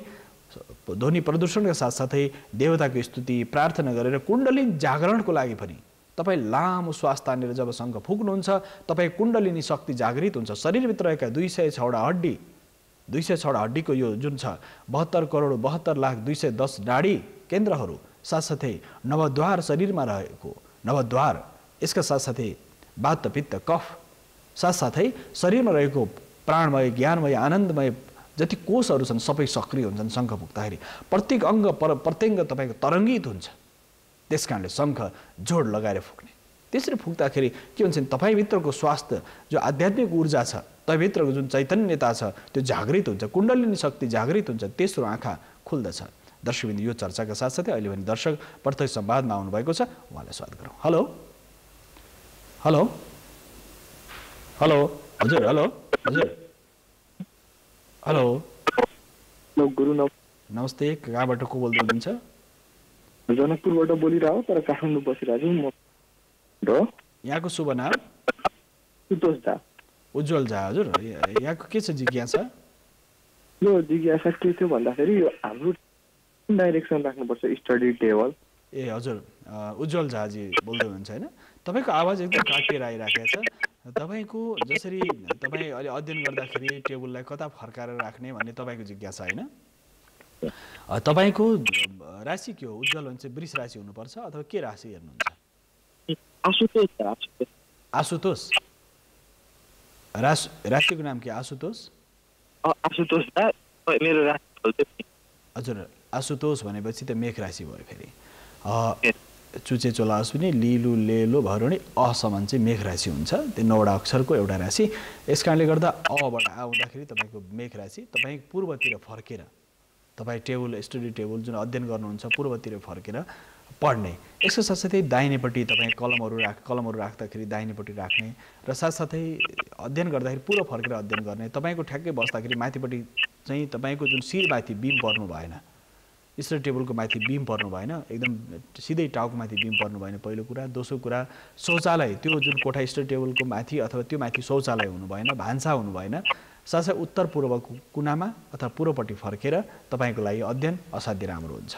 ध्वनि प्रदूषणका साथसाथै देवताको स्तुति प्रार्थना गरेर कुण्डलिनी जागरणको लागि पनि तपाईँ लामो श्वास तानेर जब शङ्ख फुक्नुहुन्छ तपाईँ कुण्डलिनी शक्ति जागृत हुन्छ। शरीरभित्र रहेका 206वटा हड्डी 206वटा हड्डीको यो जुन छ 72,72,02,10 नाडी केन्द्रहरू साथसाथै नवद्वार शरीरमा रहेको नवद्वार यसका साथसाथै वात पित्त कफ साथसाथै शरीरमा रहेको प्राणमय ज्ञानमय आनन्दमय जति कोषहरू छन् सबै सक्रिय हुन्छन् शङ्ख फुक्दाखेरि। प्रत्येक अङ्ग प्रत्यङ्ग तपाईँको तरङ्गित हुन्छ। त्यस कारणले शङ्ख जोड लगाएर फुक्ने। त्यसरी फुक्दाखेरि के हुन्छ भने तपाईँभित्रको स्वास्थ्य जो आध्यात्मिक ऊर्जा छ तपाईँभित्रको जुन चैतन्यता छ त्यो जागृत हुन्छ। कुण्डलिनी शक्ति जागृत हुन्छ। तेस्रो आँखा खुल्दछ। दर्शकबिन्दु यो चर्चाका साथसाथै अहिले पनि दर्शक प्रत्यक्ष संवादमा आउनुभएको छ। उहाँलाई स्वागत गरौँ। हेलो हेलो हेलो हजुर हेलो हजुर हेलो गुरु नमस्ते। कहाँबाट को बोल्दै हुनुहुन्छ? जनकपुरबाट बोलिरहेको तर काठमाडौँ बसिरहेको छु म। यहाँको शुभ नाम? सुतोष झा। उज्जवल झा। हजुर यहाँको के छ जिज्ञासा? यो जिज्ञासा के थियो भन्दाखेरि यो हाम्रो डाइरेक्सन राख्नुपर्छ स्टडी टेबल। ए हजुर उज्जवल झाजी बोल्दै हुनुहुन्छ होइन? तपाईँको आवाज एकदम काटिएर आइराखेको छ। तपाईँको जसरी तपाईँ अहिले अध्ययन गर्दाखेरि टेबललाई कता फर्काएर राख्ने भन्ने तपाईँको जिज्ञासा होइन? तपाईँको राशि के हो? उज्जवल भने चाहिँ वृष राशि हुनुपर्छ अथवा के राशि हेर्नुहुन्छ? आशुतोष। राशिको नाम के? आशुतोष। हजुर आशुतोष भनेपछि त मेष राशि भयो। फेरि चुचे चोला अश्विनी लिलु लेलो भरुणी असमान चाहिँ मेष राशि हुन्छ। त्यो 9वटा अक्षरको एउटा राशि। यस कारणले गर्दा अबाट आउँदाखेरि तपाईँको मेष राशि तपाईँ पूर्वतिर फर्केर तपाईँ स्टडी टेबल जुन अध्ययन गर्नुहुन्छ पूर्वतिर फर्केर पढ्ने। यसको साथसाथै दाहिनेपट्टि तपाईँ कलमहरू राख्दाखेरि दाहिनेपट्टि राख्ने र साथसाथै अध्ययन गर्दाखेरि पूर्व फर्केर अध्ययन गर्ने। तपाईँको ठ्याक्कै बस्दाखेरि माथिपट्टि चाहिँ तपाईँको जुन शिरमाथि बिम पर्नु भएन। स्टडी टेबलको माथि बिम पर्नु भएन। एकदम सिधै टाउको माथि बिम पर्नु भएन पहिलो कुरा। दोस्रो कुरा शौचालय त्यो जुन कोठा स्टडी टेबलको माथि अथवा त्यो माथि शौचालय हुनु भएन। भान्सा हुनु भएन। साथसाथै उत्तर पूर्वको कुनामा अथवा पूर्वपट्टि फर्केर तपाईँको लागि अध्ययन असाध्यै राम्रो हुन्छ।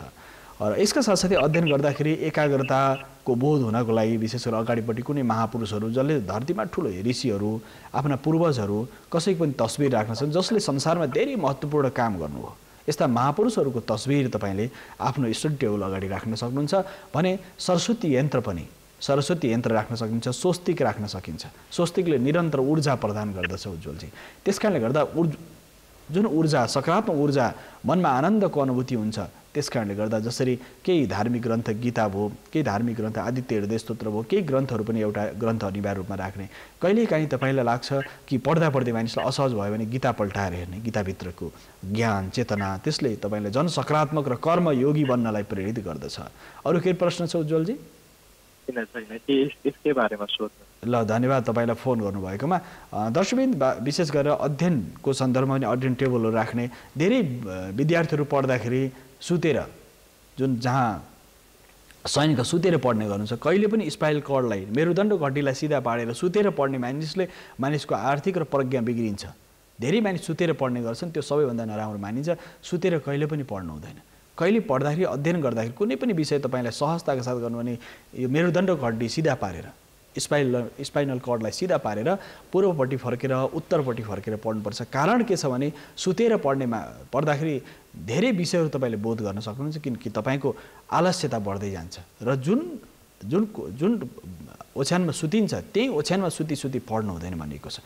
र यसका साथसाथै अध्ययन गर्दाखेरि एकाग्रताको बोध हुनको लागि विशेष गरी अगाडिपट्टि कुनै महापुरुषहरू जसले धरतीमा ठुलो ऋषिहरू आफ्ना पूर्वजहरू कसैको पनि तस्बिर राख्न सक्छन् जसले संसारमा धेरै महत्त्वपूर्ण काम गर्नुभयो। यस्ता महापुरुषहरूको तस्बिर तपाईँले आफ्नो स्टडी टेबल अगाडि राख्न सक्नुहुन्छ भने सरस्वती यन्त्र राख्न सकिन्छ। स्वस्तिक राख्न सकिन्छ। स्वस्तिकले निरन्तर ऊर्जा प्रदान गर्दछ उज्जवलजी। त्यस कारणले गर्दा जुन ऊर्जा सकारात्मक ऊर्जा मनमा आनन्दको अनुभूति हुन्छ। त्यस कारणले गर्दा जसरी केही धार्मिक ग्रन्थ गीता भयो, केही धार्मिक ग्रन्थ आदित्य हृदय स्तोत्र भयो, केही ग्रन्थहरू पनि एउटा ग्रन्थ अनिवार्य रूपमा राख्ने। कहिलेकाहीँ तपाईँलाई लाग्छ कि पढ्दा मानिसलाई असहज भयो भने गीता पल्टाएर हेर्ने। गीताभित्रको ज्ञान चेतना त्यसले तपाईँलाई जन सकारात्मक र कर्मयोगी बन्नलाई प्रेरित गर्दछ। अरू केही प्रश्न छ उज्जवलजी? ल धन्यवाद तपाईँलाई फोन गर्नुभएकोमा। दर्शकबिन्द विशेष गरेर अध्ययनको सन्दर्भमा पनि अध्ययन टेबलहरू राख्ने। धेरै विद्यार्थीहरू पढ्दाखेरि सुतेर जुन जहाँ शयनका सुतेर पढ्ने गर्नुहुन्छ। कहिले पनि स्पाइनल कर्डलाई मेरुदण्ड घड्डीलाई सिधा पारेर सुतेर पढ्ने मानिसको आर्थिक र प्रज्ञा बिग्रिन्छ। धेरै मानिस सुतेर पढ्ने गर्छन् त्यो सबैभन्दा नराम्रो मानिन्छ। सुतेर कहिले पनि पढ्नु हुँदैन। कहिले पढ्दाखेरि अध्ययन गर्दाखेरि कुनै पनि विषय तपाईँलाई सहजताका साथ गर्नु भने यो मेरुदण्ड घड्डी सिधा पारेर स्पाइनल कर्डलाई सिधा पारेर पूर्वपट्टि फर्केर उत्तरपट्टि फर्केर पढ्नुपर्छ। कारण के छ भने सुतेर पढ्दाखेरि धेरै विषयहरू तपाईँले बोध गर्न सक्नुहुन्छ किनकि तपाईँको आलस्यता बढ्दै जान्छ र जुन जुन जुन ओछ्यानमा सुतिन्छ त्यही ओछ्यानमा सुती पढ्नु हुँदैन भनिएको छ।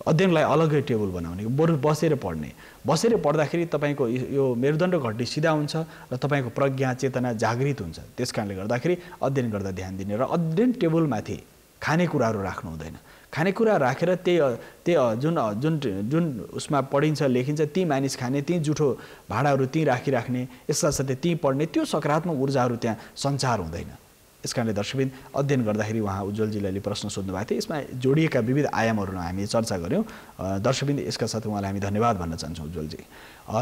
अध्ययनलाई अलग्गै टेबल बनाउने बरु बसेर पढ्दाखेरि तपाईँको यो मेरुदण्ड घड्डी सिधा हुन्छ र तपाईँको प्रज्ञा चेतना जागृत हुन्छ। त्यस कारणले गर्दाखेरि अध्ययन गर्दा ध्यान दिने र अध्ययन टेबलमाथि खानेकुराहरू राख्नु हुँदैन। खानेकुरा राखेर त्यही जुन उसमा पढिन्छ लेखिन्छ ती मानिस खाने, ती जुठो भाँडाहरू ती राख्ने, यसका साथै ती पढ्ने त्यो सकारात्मक ऊर्जाहरू त्यहाँ सञ्चार हुँदैन। यस कारणले दर्शकबिन अध्ययन गर्दाखेरि उहाँ उज्जवलजीले प्रश्न सोध्नु भएको थियो। यसमा जोडिएका विविध आयामहरू हामी चर्चा गऱ्यौँ। दर्शकबिन यसका साथ उहाँलाई हामी धन्यवाद भन्न चाहन्छौँ उज्जवलजी।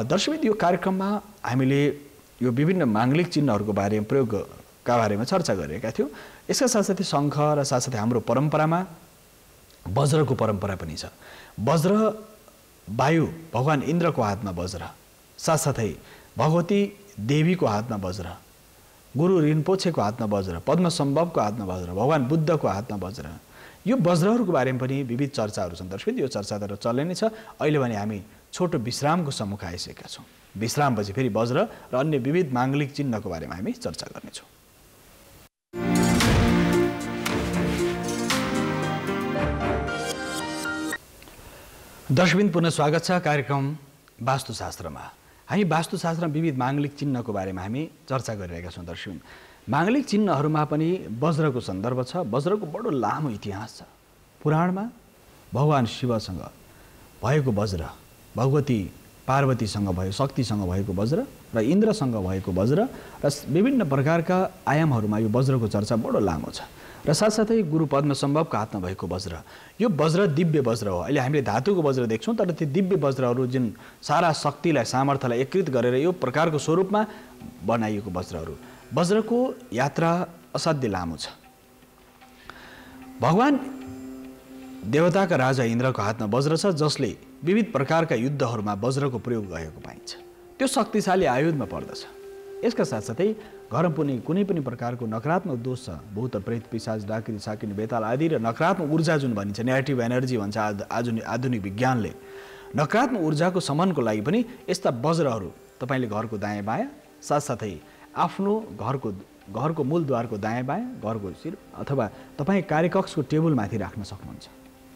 दर्शकबिन यो कार्यक्रममा हामीले यो विभिन्न माङ्गलिक चिन्हहरूको बारेमा प्रयोगका बारेमा चर्चा गरेका थियौँ। यसका साथसाथै शङ्ख र साथसाथै हाम्रो परम्परामा वज्रको परम्परा पनि छ। वज्र वायु भगवान इन्द्रको हातमा वज्र, साथसाथै भगवती देवीको हातमा वज्र, गुरु रिन्पोछेको हातमा वज्र, पद्मसम्भवको हातमा वज्र, भगवान बुद्धको हातमा वज्र। यो वज्रहरूको बारेमा पनि विविध चर्चाहरू छन् दर्शक। यो चर्चा त चल्ने नै छ। अहिले भने हामी छोटो विश्रामको सम्मुख आइसकेका छौँ। विश्रामपछि फेरि वज्र र अन्य विविध माङ्गलिक चिन्हको बारेमा हामी चर्चा गर्नेछौँ। दर्शकबिन पुनः स्वागत छ कार्यक्रम वास्तुशास्त्रमा। हामी वास्तुशास्त्रमा विविध माङ्गलिक चिन्हको बारेमा हामी चर्चा गरिरहेका छौँ दर्शकबिन। माङ्गलिक चिन्हहरूमा पनि वज्रको सन्दर्भ छ। वज्रको बडो लामो इतिहास छ। पुराणमा भगवान शिवसँग भएको वज्र, भगवती पार्वतीसँग भयो, शक्तिसँग भएको वज्र र इन्द्रसँग भएको वज्र र विभिन्न प्रकारका आयामहरूमा यो वज्रको चर्चा बडो लामो छ। र साथसाथै गुरु पद्मसम्भवको हातमा भएको वज्र, यो वज्र दिव्य वज्र हो। अहिले हामीले धातुको वज्र देख्छौँ, तर त्यो दिव्य वज्रहरू जुन सारा शक्तिलाई, सामर्थ्यलाई एकीकृत गरेर यो प्रकारको स्वरूपमा बनाइएको वज्रहरू। वज्रको यात्रा असाध्य लामो छ। भगवान देवताका राजा इन्द्रको हातमा वज्र छ, जसले विविध प्रकारका युद्धहरूमा वज्रको प्रयोग गरेको पाइन्छ। त्यो शक्तिशाली आयुधमा पर्दछ। यसका साथसाथै घरमा कुनै पनि प्रकारको नकारात्मक दोष छ, भूत प्रेत पिशाच डाकिनी साकिनी बेताल आदि र नकारात्मक ऊर्जा जुन भनिन्छ, नेगेटिभ एनर्जी भन्छ आधुनिक विज्ञानले, नकारात्मक ऊर्जाको शमनको लागि पनि यस्ता वज्रहरू तपाईँले घरको दायाँ बायाँ, साथसाथै आफ्नो घरको मूलद्वारको दायाँ बायाँ, घरको शिर अथवा तपाईँ कार्यकक्षको टेबलमाथि राख्न सक्नुहुन्छ।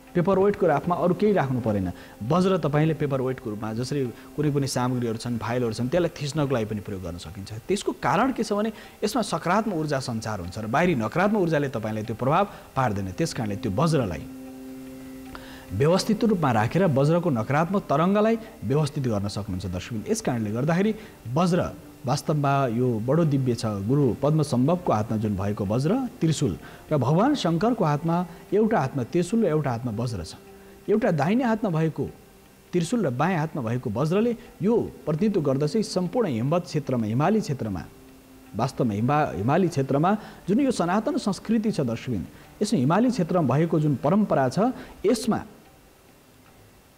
पेपर वेटको राफमा अरू केही राख्नु परेन। वज्र तपाईँले पेपर वेटको रूपमा, जसरी कुनै पनि सामग्रीहरू छन्, फाइलहरू छन्, त्यसलाई थिच्नको लागि पनि प्रयोग गर्न सकिन्छ। त्यसको कारण के छ भने यसमा सकारात्मक ऊर्जा सञ्चार हुन्छ र बाहिरी नकारात्मक ऊर्जाले तपाईँलाई त्यो प्रभाव पार्दैन। त्यस कारणले त्यो वज्रलाई व्यवस्थित रूपमा राखेर वज्रको नकारात्मक तरङ्गलाई व्यवस्थित गर्न सक्नुहुन्छ दर्शक। यस कारणले गर्दाखेरि वज्र वास्तवमा यो बडो दिव्य छ। गुरु पद्मसम्भवको हातमा जुन भएको वज्र त्रिशूल र भगवान शङ्करको हातमा एउटा हातमा त्रिशूल र एउटा हातमा वज्र छ। एउटा दाहिने हातमा भएको त्रिशूल र बायाँ हातमा भएको वज्रले यो प्रतिनिधित्व गर्दछ सम्पूर्ण हिमवत क्षेत्रमा, हिमाली क्षेत्रमा, वास्तवमा हिमाली क्षेत्रमा जुन यो सनातन संस्कृति छ दर्शकबिन, यसमा हिमाली क्षेत्रमा भएको जुन परम्परा छ, यसमा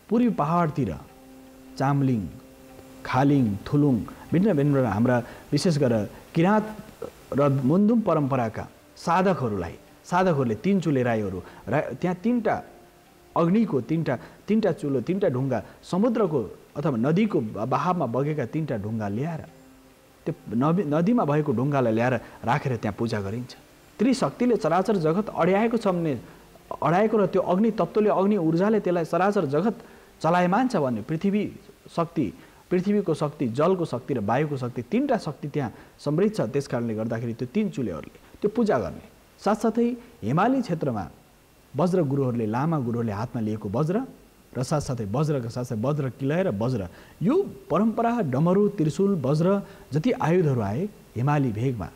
पूर्वी पहाडतिर चामलिङ, खालिङ, थुलुङ भिन्न हाम्रा विशेष गरेर किराँत र मुन्दुम परम्पराका साधकहरूले तीन चुले राईहरू त्यहाँ तीनटा अग्निको तीनटा चुलो, तीनटा ढुङ्गा, समुद्रको अथवा नदीको बहावमा बगेका तीनटा ढुङ्गा ल्याएर त्यो नदीमा भएको ढुङ्गालाई ल्याएर राखेर त्यहाँ पूजा गरिन्छ। त्रिशक्तिले चराचर जगत अड्याएको छ भने अड्याएको र त्यो अग्नि तत्त्वले, अग्नि ऊर्जाले त्यसलाई चराचर जगत चलायमान छ भने पृथ्वीको शक्ति, जलको शक्ति र वायुको शक्ति, तीनटा शक्ति त्यहाँ समृद्ध छ। त्यस कारणले गर्दाखेरि त्यो तीन चुलेहरूले त्यो पूजा गर्ने। साथसाथै हिमाली क्षेत्रमा वज्र गुरुहरूले, लामा गुरुहरूले हातमा लिएको वज्र र साथसाथै वज्रका साथसाथै वज्र किलय र वज्र, यो परम्परा डमरू, त्रिशूल, वज्र जति आयुधहरू आए हिमाली भेगमा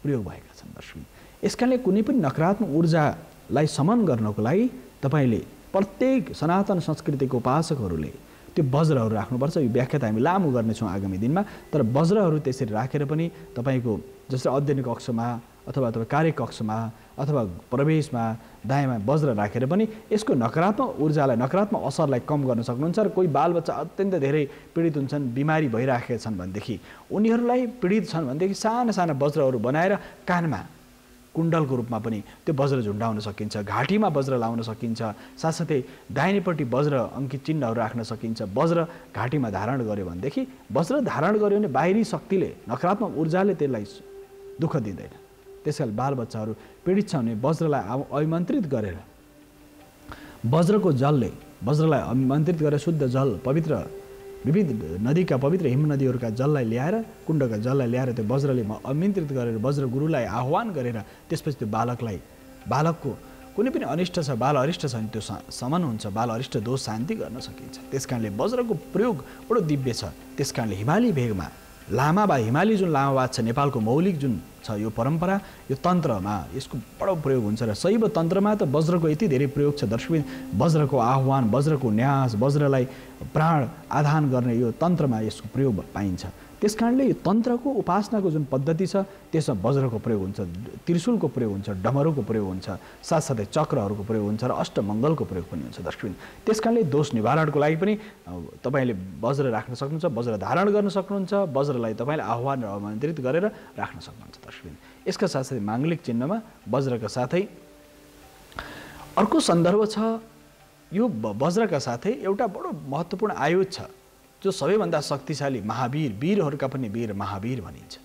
प्रयोग भएका छन् दर्शक। यसकारणले कुनै पनि नकारात्मक ऊर्जालाई समन गर्नको लागि तपाईँले प्रत्येक सनातन संस्कृतिको उपासकहरूले त्यो वज्रहरू राख्नुपर्छ। यो व्याख्या त हामी लामो गर्नेछौँ आगामी दिनमा, तर वज्रहरू त्यसरी राखेर पनि तपाईँको जस्तै अध्ययन कक्षमा अथवा कार्यकक्षमा अथवा प्रवेशमा दायाँमा वज्र राखेर पनि यसको नकारात्मक ऊर्जालाई, नकारात्मक असरलाई कम गर्न सक्नुहुन्छ। र कोही बालबच्चा अत्यन्त धेरै पीडित हुन्छन्, बिमारी भइराखेका छन् भनेदेखि उनीहरूलाई पीडित छन् भनेदेखि साना वज्रहरू बनाएर कानमा कुण्डलको रूपमा पनि त्यो वज्र झुन्डाउन सकिन्छ, घाँटीमा वज्र लाउन सकिन्छ, साथसाथै दाहिनेपट्टि वज्र अङ्कित चिन्हहरू राख्न सकिन्छ। वज्र घाँटीमा धारण गर्यो भनेदेखि, वज्र धारण गर्यो भने बाहिरी शक्तिले, नकारात्मक ऊर्जाले त्यसलाई दुःख दिँदैन। त्यसकारण बालबच्चाहरू पीडित छ भने वज्रलाई अभिमन्त्रित गरेर, वज्रलाई अभिमन्त्रित गरेर शुद्ध जल, पवित्र विविध नदीका, पवित्र हिम नदीहरूका जललाई ल्याएर, कुण्डका जललाई ल्याएर त्यो वज्रले अभिमन्त्रित गरेर वज्र गुरुलाई आह्वान गरेर त्यसपछि त्यो बालकको कुनै पनि अनिष्ट छ, बाल अरिष्ट छ भने त्यो समन हुन्छ, बाल अरिष्ट दोष शान्ति गर्न सकिन्छ। त्यस कारणले वज्रको प्रयोग बडो दिव्य छ। त्यस कारणले हिमाली भेगमा हिमाली जुन लामावाद छ, नेपालको मौलिक जुन छ यो परम्परा, यो तन्त्रमा यसको बडो प्रयोग हुन्छ। र शैव तन्त्रमा त वज्रको यति धेरै प्रयोग छ दर्शकबिन, वज्रको आह्वान, वज्रको न्यास, वज्रलाई प्राण आधान गर्ने यो तन्त्रमा यसको प्रयोग पाइन्छ। त्यसकारणले यो तन्त्रको उपासनाको जुन पद्धति छ त्यसमा वज्रको प्रयोग हुन्छ, त्रिशूलको प्रयोग हुन्छ, डमरुको प्रयोग हुन्छ, साथसाथै चक्रहरूको प्रयोग हुन्छ र अष्टमङ्गलको प्रयोग पनि हुन्छ दर्शकबिन। त्यसकारणले दोष निवारणको लागि पनि तपाईँले वज्र राख्न सक्नुहुन्छ, वज्र धारण गर्न सक्नुहुन्छ, वज्रलाई तपाईँले आह्वान र आमन्त्रित गरेर राख्न सक्नुहुन्छ दर्शकबिन। यसका साथसाथै माङ्गलिक चिन्हमा वज्रका साथै अर्को सन्दर्भ छ, यो वज्रका साथै एउटा बडो महत्त्वपूर्ण आयुध छ जो सबैभन्दा शक्तिशाली महावीर, वीरहरूका पनि वीर महावीर भनिन्छ।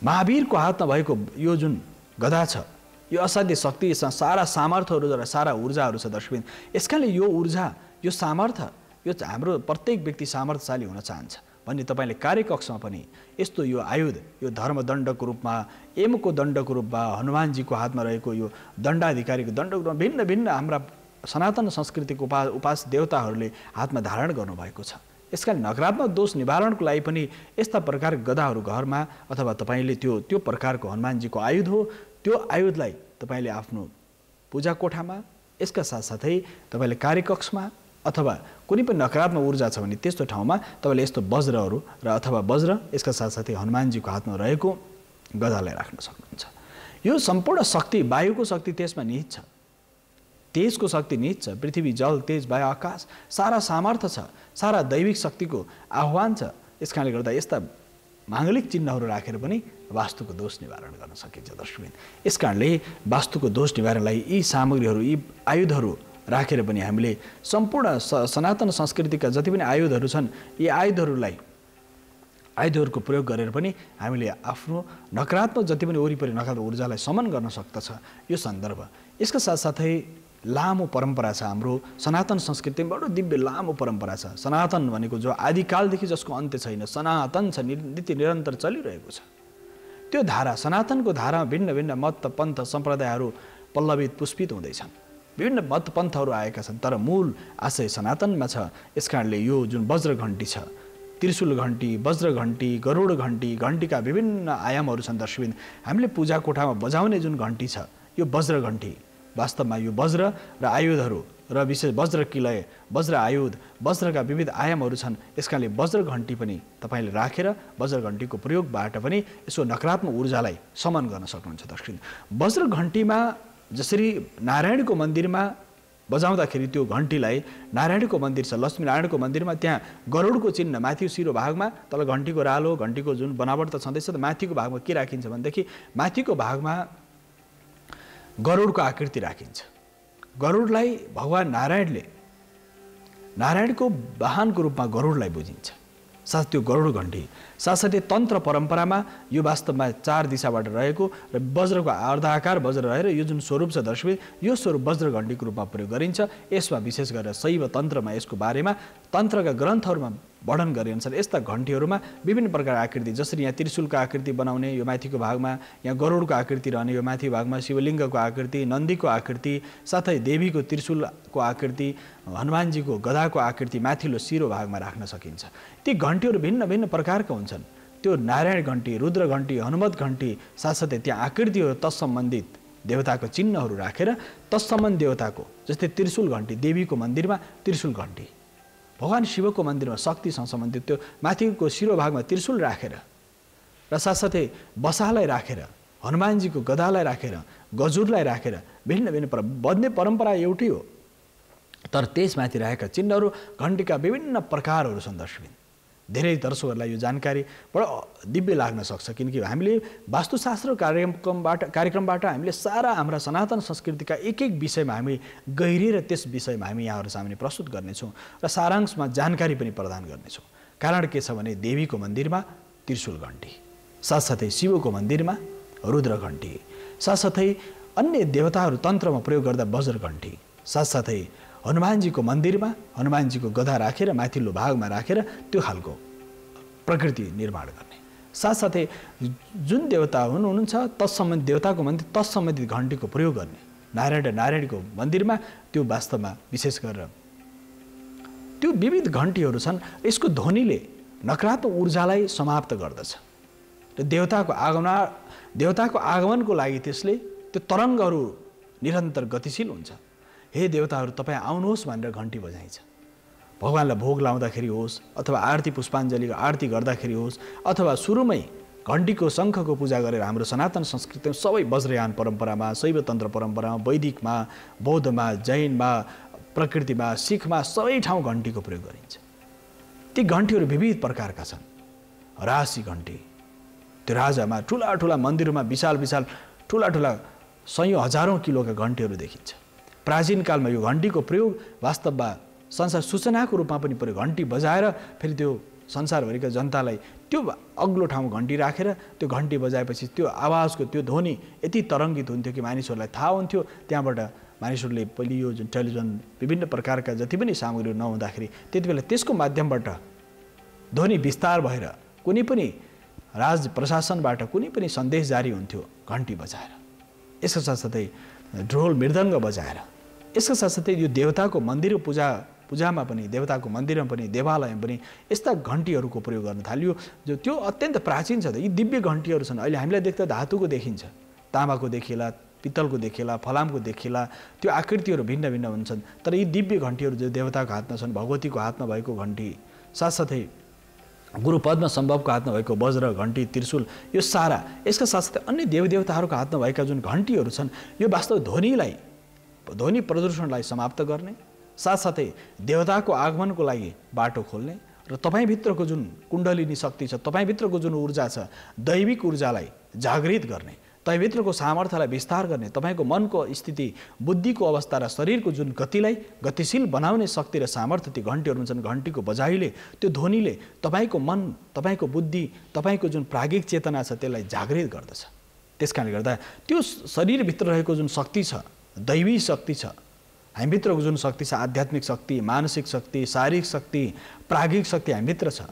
महावीरको हातमा भएको यो जुन गदा छ यो असाध्य शक्ति, यसमा सारा सामर्थ्यहरू र सारा ऊर्जाहरू छ दर्शकबिन। यसकारणले यो ऊर्जा, यो सामर्थ्य, यो हाम्रो प्रत्येक व्यक्ति सामर्थ्यशाली हुन चाहन्छ भन्ने तपाईँले कार्यकक्षमा पनि यस्तो यो आयुध, यो धर्मदण्डको रूपमा, यमको दण्डको रूपमा, हनुमानजीको हातमा रहेको यो दण्डाधिकारीको दण्डको रूपमा भिन्न भिन्न हाम्रा सनातन संस्कृतिको उपास देवताहरूले हातमा धारण गर्नुभएको छ। यसकारण नकारात्मक दोष निवारणको लागि पनि यस्ता प्रकारका गदाहरू घरमा अथवा तपाईँले त्यो प्रकारको हनुमानजीको आयुध हो, त्यो आयुधलाई तपाईँले आफ्नो पूजा कोठामा, यसका साथसाथै तपाईँले कार्यकक्षमा अथवा कुनै पनि नकारात्मक ऊर्जा छ भने त्यस्तो ठाउँमा तपाईँले यस्तो वज्रहरू र अथवा वज्र, यसका साथसाथै हनुमानजीको हातमा रहेको गदालाई राख्न सक्नुहुन्छ। यो सम्पूर्ण शक्ति, वायुको शक्ति त्यसमा निहित छ, तेजको शक्ति निहित छ, पृथ्वी, जल, तेज, वायु, आकाश, सारा सामर्थ्य छ, सारा दैविक शक्तिको आह्वान छ। यसकारणले गर्दा यस्ता माङ्गलिक चिन्हहरू राखेर पनि वास्तुको दोष निवारण गर्न सकिन्छ दर्शकबिन। यसकारणले वास्तुको दोष निवारणलाई यी सामग्रीहरू, यी आयुधहरू राखेर पनि हामीले सम्पूर्ण सनातन संस्कृतिका जति पनि आयुधहरू छन् यी आयुधहरूको प्रयोग गरेर पनि हामीले आफ्नो नकारात्मक जति पनि वरिपरि नकारात्मक ऊर्जालाई समन गर्न सक्दछ यो सन्दर्भ। यसका साथसाथै लामो परम्परा छ हाम्रो सनातन संस्कृतिमा, बडो दिव्य लामो परम्परा छ। सनातन भनेको जो आदिकालदेखि जसको अन्त्य छैन, सनातन छ, नित्य निरन्तर चलिरहेको छ। त्यो धारा, सनातनको धारामा भिन्न भिन्न मत, पन्थ, सम्प्रदायहरू पल्लवित, पुष्पित हुँदैछन्, विभिन्न मत पन्थहरू आएका छन्, तर मूल आशय सनातनमा छ। यसकारणले यो जुन वज्र घण्टी छ, त्रिशूल घण्टी, वज्र घण्टी, गरुड घण्टी, घण्टीका विभिन्न आयामहरू छन् दर्शकबिन। हामीले पूजा कोठामा बजाउने जुन घण्टी छ यो वज्र घण्टी, वास्तवमा यो वज्र र आयुधहरू र विशेष वज्र किलय, वज्र आयुध, वज्रका विविध आयामहरू छन्। यसकारणले वज्र घण्टी पनि तपाईँले राखेर वज्र घण्टीको प्रयोगबाट पनि यसो नकारात्मक ऊर्जालाई समन गर्न सक्नुहुन्छ दर्शकबिन। वज्र घण्टीमा जसरी नारायणको मन्दिरमा बजाउँदाखेरि त्यो घण्टीलाई, नारायणको मन्दिर छ, लक्ष्मीनारायणको मन्दिरमा, त्यहाँ गरुडको चिन्ह माथि शिरो भागमा, तल घण्टीको रालो, घण्टीको जुन बनावट त छँदैछ, त माथिको भागमा के राखिन्छ भनेदेखि माथिको भागमा गरुडको आकृति राखिन्छ। गरुडलाई भगवान नारायणको वाहनको रूपमा गरुडलाई बुझिन्छ। साथ त्यो गरुड घण्टी साथसाथै तन्त्र परम्परामा यो वास्तवमा 4 दिशाबाट रहेको र वज्रको अर्धाकार वज्र रहेर यो जुन स्वरूप छ दर्शकबिन, यो स्वरूप वज्र घण्टीको रूपमा प्रयोग गरिन्छ। यसमा विशेष गरेर शैव तन्त्रमा यसको बारेमा तन्त्रका ग्रन्थहरूमा वर्णन गरिन्छन्। यस्ता घण्टीहरूमा विभिन्न प्रकारका आकृति, जसरी यहाँ त्रिशूलको आकृति बनाउने यो माथिको भागमा, यहाँ गरुडको आकृति रहने यो माथि भागमा, शिवलिङ्गको आकृति, नन्दीको आकृति, साथै देवीको त्रिशूलको आकृति, हनुमानजीको गदाको आकृति माथिल्लो शिरो भागमा राख्न सकिन्छ। ती घण्टीहरू भिन्न भिन्न प्रकारका हुन्छन्। त्यो नारायण घण्टी, रुद्र घण्टी, हनुमत घण्टी, साथसाथै त्यहाँ आकृतिहरू तत्सम्बन्धित देवताको चिन्हहरू राखेर तत्सम्बन्धित देवताको, जस्तै त्रिशूल घण्टी, देवीको मन्दिरमा त्रिशूल घण्टी, भगवान शिवको मन्दिरमा शक्तिसँग सम्बन्धित त्यो माथिको शिरोभागमा त्रिशूल राखेर र साथसाथै बसालाई राखेर, हनुमानजीको गदालाई राखेर, गजुरलाई राखेर भिन्न भिन्न बन्ने परम्परा एउटै हो, तर त्यसमाथि रहेका चिन्हहरू घण्टीका विभिन्न प्रकारहरू छन् दर्शकबिन। धेरै दर्शकहरूलाई यो जानकारी बडो दिव्य लाग्न सक्छ, किनकि हामीले वास्तुशास्त्र कार्यक्रमबाट हामीले सारा हाम्रा सनातन संस्कृतिका एक एक विषयमा हामी गहिरिएर त्यस विषयमा हामी यहाँहरू सामने प्रस्तुत गर्नेछौँ र सारांशमा जानकारी पनि प्रदान गर्नेछौँ। कारण के छ भने देवीको मन्दिरमा त्रिशूल घण्टी, साथसाथै शिवको मन्दिरमा रुद्र घण्टी, साथसाथै अन्य देवताहरू तन्त्रमा प्रयोग गर्दा वज्र घण्टी, साथसाथै हनुमानजीको मन्दिरमा हनुमानजीको गदा राखेर माथिल्लो भागमा राखेर त्यो खालको प्रकृति निर्माण गर्ने, साथसाथै जुन देवता हुनुहुन्छ तत्सम्बन्धित देवताको मन्दिर तत्सम्बन्धित घण्टीको प्रयोग गर्ने। नारायणको मन्दिरमा त्यो वास्तवमा विशेष गरेर त्यो विविध घण्टीहरू छन्। यसको ध्वनिले नकारात्मक ऊर्जालाई समाप्त गर्दछ र देवताको आगमनको लागि त्यसले त्यो तरङ्गहरू निरन्तर गतिशील हुन्छ। हे देवताहरू तपाईँ आउनुहोस् भनेर घण्टी बजाइन्छ। भगवानलाई भोग लाउँदाखेरि होस् अथवा आरती पुष्पाञ्जलीको आरती गर्दाखेरि होस् अथवा सुरुमै घण्टीको शङ्खको पूजा गरेर हाम्रो सनातन संस्कृतिमा सबै वज्रयान परम्परामा शैव तन्त्र परम्परामा वैदिकमा बौद्धमा जैनमा प्रकृतिमा सिखमा सबै ठाउँ घण्टीको प्रयोग गरिन्छ। ती घण्टीहरू विविध प्रकारका छन्। राशि घण्टी त्यो राजामा ठुला ठुला मन्दिरमा विशाल विशाल ठुला ठुला सयौँ हजारौँ किलोका घण्टीहरू देखिन्छ। प्राचीन कालमा यो घण्टीको प्रयोग वास्तवमा संसार सूचनाको रूपमा पनि प्रयोग। घण्टी बजाएर फेरि त्यो संसारभरिका जनतालाई त्यो अग्लो ठाउँ घण्टी राखेर त्यो घण्टी बजाएपछि त्यो आवाजको त्यो ध्वनि यति तरङ्गित हुन्थ्यो कि मानिसहरूलाई थाहा हुन्थ्यो। त्यहाँबाट मानिसहरूले पहिले यो जुन टेलिभिजन विभिन्न प्रकारका जति पनि सामग्रीहरू नहुँदाखेरि त्यति बेला त्यसको माध्यमबाट ध्वनि विस्तार भएर कुनै पनि राज प्रशासनबाट कुनै पनि सन्देश जारी हुन्थ्यो घण्टी बजाएर। यसका साथसाथै ढोल मृदङ्ग बजाएर। यसका साथसाथै यो देवताको मन्दिर पूजामा पनि देवताको मन्दिरमा पनि देवालयमा पनि यस्ता घण्टीहरूको प्रयोग गर्न थालियो जो त्यो अत्यन्त प्राचीन छ। यी दिव्य घण्टीहरू छन्। अहिले हामीलाई देख्दा धातुको देखिन्छ, तामाको देखिएला, पित्तलको देखिएला, फलामको देखिएला, त्यो आकृतिहरू भिन्न भिन्न हुन्छन्। तर यी दिव्य घण्टीहरू जो देवताको हातमा छन्, भगवतीको हातमा भएको घण्टी, साथसाथै गुरुपद्म सम्भवको हातमा भएको वज्र घण्टी त्रिशूल, यो सारा, यसका साथसाथै अन्य देवदेवताहरूको हातमा भएका जुन घण्टीहरू छन् यो वास्तव ध्वनि प्रदूषणलाई समाप्त गर्ने, साथसाथै देवताको आगमनको लागि बाटो खोल्ने र तपाईँभित्रको जुन कुण्डलिनी शक्ति छ, तपाईँभित्रको जुन ऊर्जा छ, दैविक ऊर्जालाई जागृत गर्ने, तपाईँभित्रको सामर्थ्यलाई विस्तार गर्ने, तपाईँको मनको स्थिति, बुद्धिको अवस्था र शरीरको जुन गतिलाई गतिशील बनाउने शक्ति र सामर्थ्य ती घण्टीहरू हुन्छन्। घण्टीको बजाइले, त्यो ध्वनिले तपाईँको मन, तपाईँको बुद्धि, तपाईँको जुन प्राज्ञिक चेतना छ त्यसलाई जागृत गर्दछ। त्यसकारणले गर्दा त्यो शरीरभित्र रहेको जुन शक्ति छ, दैवी शक्ति छ, हामीभित्रको जुन शक्ति छ, आध्यात्मिक शक्ति, मानसिक शक्ति, शारीरिक शक्ति, प्राज्ञिक शक्ति हामीभित्र छ।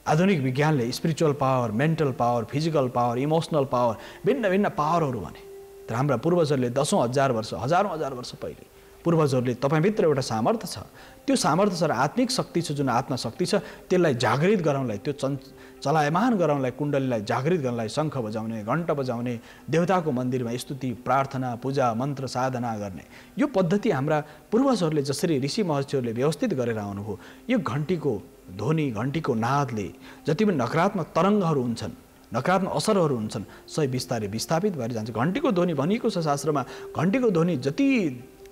आधुनिक विज्ञानले spiritual power, mental power, physical power, emotional power, भिन्न भिन्न पावरहरू भने। तर हाम्रा पूर्वजहरूले दशौँ हजार वर्ष, हजारौँ हजार वर्ष पहिले पूर्वजहरूले तपाईँभित्र एउटा सामर्थ्य छ, त्यो सामर्थ्य छ र आत्मिक शक्ति छ, जुन आत्मा शक्ति छ, त्यसलाई जागृत गराउनलाई, त्यो चलायमान गराउनलाई, कुण्डलीलाई जागृत गर्नलाई शङ्ख बजाउने, घण्ट बजाउने, देवताको मन्दिरमा स्तुति, प्रार्थना, पूजा, मन्त्र साधना गर्ने, यो पद्धति हाम्रा पूर्वजहरूले जसरी ऋषि महर्षिहरूले व्यवस्थित गरेर आउनुभयो, यो घण्टीको ध्वनि, घण्टीको नादले जति पनि नकारात्मक तरङ्गहरू हुन्छन्, नकारात्मक असरहरू हुन्छन्, सबै बिस्तारै विस्थापित भएर जान्छ। घण्टीको ध्वनि भनिएको छ शास्त्रमा, घण्टीको ध्वनि जति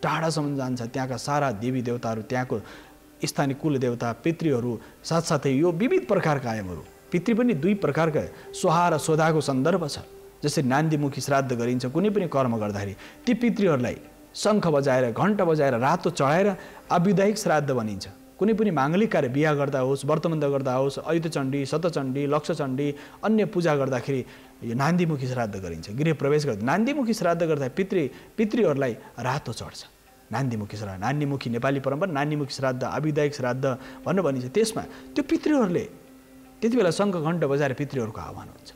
टाढासम्म जान्छ त्यहाँका सारा देवी देवताहरू, त्यहाँको स्थानीय कुल देवता, पितृहरू, साथसाथै यो विविध प्रकारका आयामहरू, पितृ पनि दुई प्रकारका स्वाहा र सोधाको सन्दर्भ छ। जसरी नान्दीमुखी श्राद्ध गरिन्छ कुनै पनि कर्म गर्दाखेरि, ती पितृहरूलाई शङ्ख बजाएर, घण्ट बजाएर, रातो चढाएर आविदायिक श्राद्ध भनिन्छ। कुनै पनि माङ्गलिक कार्य, बिहा गर्दा होस्, व्रतबन्ध गर्दा होस्, अयुतचण्डी, शतचण्डी, लक्षचण्डी, अन्य पूजा गर्दाखेरि यो नान्दीमुखी श्राद्ध गरिन्छ। गृह प्रवेश गर्दा नान्दीमुखी श्राद्ध गर्दा पितृहरूलाई रातो चढ्छ। नान्दीमुखी श्राद्ध, नान्दीमुखी नेपाली परम्परा, नान्दीमुखी श्राद्ध, आविदायिक श्राद्ध भन्नु भनिन्छ। त्यसमा त्यो पितृहरूले त्यति बेला शङ्ख घण्ट बजाएर पितृहरूको आह्वान हुन्छ।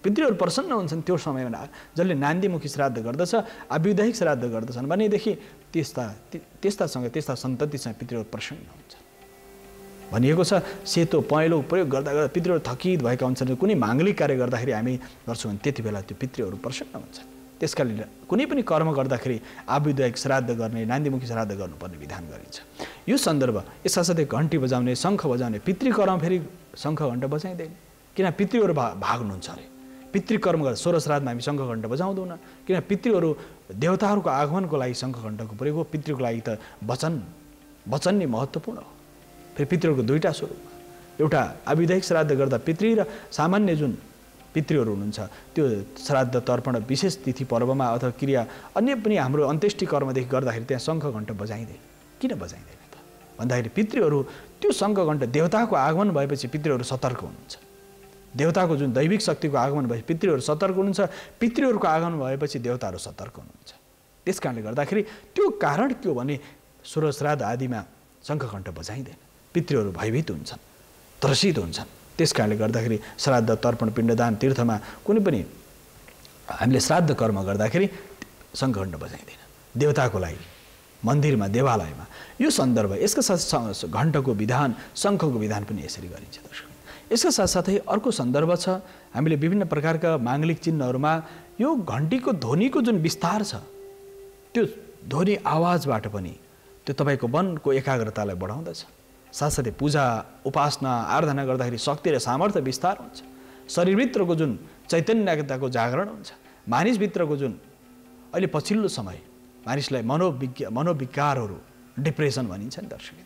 पितृहरू प्रसन्न हुन्छन् त्यो समयमा। जसले नान्दीमुखी श्राद्ध गर्दछ, आविदायिक श्राद्ध गर्दछन् भनेदेखि त्यस्तासँग, त्यस्ता सन्ततिसँग पितृहरू प्रसन्न हुन्छ। भनिएको छ सेतो पहेँलो प्रयोग गर्दा गर्दा पितृहरू थकित भएका हुन्छन्। कुनै माङ्गलिक कार्य गर्दाखेरि हामी गर्छौँ भने त्यति बेला त्यो पितृहरू प्रसन्न हुन्छन्। त्यसकारणले कुनै पनि कर्म गर्दाखेरि आविदायिक श्राद्ध गर्ने, नान्दीमुखी श्राद्ध गर्नुपर्ने विधान गरिन्छ। यो सन्दर्भ, यसका साथै घण्टी बजाउने, शङ्ख बजाउने, पितृकर्म फेरि शङ्ख घण्ट बजाइँदैन, किन पितृहरू भाग्नुहुन्छ अरे। पितृकर्म गर्दा 16 श्राद्धमा हामी शङ्ख घण्ट बजाउँदैनौँ, किन पितृहरू देवताहरूको आगमनको लागि शङ्ख घण्टको प्रयोग हो। पितृको लागि त वचन नै महत्त्वपूर्ण हो। फेरि पितृहरूको दुईवटा स्वरूप, एउटा आविदायिक श्राद्ध गर्दा पितृ र सामान्य जुन पितृहरू हुनुहुन्छ त्यो श्राद्ध तर्पण विशेष तिथि पर्वमा अथवा क्रिया अन्य पनि हाम्रो अन्त्येष्टि कर्मदेखि गर्दाखेरि त्यहाँ शङ्ख घण्ट बजाइँदैन। किन बजाइँदैन त भन्दाखेरि पितृहरू त्यो शङ्ख घण्ट, देवताको आगमन भएपछि पितृहरू सतर्क हुनुहुन्छ। देवताको जुन दैविक शक्तिको आगमन भएपछि पितृहरू सतर्क हुनुहुन्छ, पितृहरूको आगमन भएपछि देवताहरू सतर्क हुनुहुन्छ। त्यस कारणले गर्दाखेरि त्यो कारण के हो भने 16 श्राद्ध आदिमा शङ्ख घण्ट बजाइँदैन, पितृहरू भयभीत हुन्छन्, त्रसित हुन्छन्। त्यस कारणले गर्दाखेरि श्राद्ध तर्पण पिण्डदान तीर्थमा कुनै पनि हामीले श्राद्ध कर्म गर्दाखेरि शङ्ख घण्ट बजाइँदैन। देवताको लागि मन्दिरमा, देवालयमा यो सन्दर्भ, यसका साथ घण्टको विधान, शङ्खको विधान पनि यसरी गरिन्छ। दर्शक, यसका साथसाथै अर्को सन्दर्भ छ, हामीले विभिन्न प्रकारका माङ्गलिक चिन्हहरूमा यो घण्टीको ध्वनिको जुन विस्तार छ, त्यो ध्वनि आवाजबाट पनि त्यो तपाईँको मनको एकाग्रतालाई बढाउँदछ। साथसाथै पूजा उपासना आराधना गर्दाखेरि शक्ति र सामर्थ्य विस्तार हुन्छ। शरीरभित्रको जुन चैतन्यताको जागरण हुन्छ। मानिसभित्रको जुन अहिले पछिल्लो समय मानिसलाई मनोविकारहरू डिप्रेसन भनिन्छ नि दर्शक,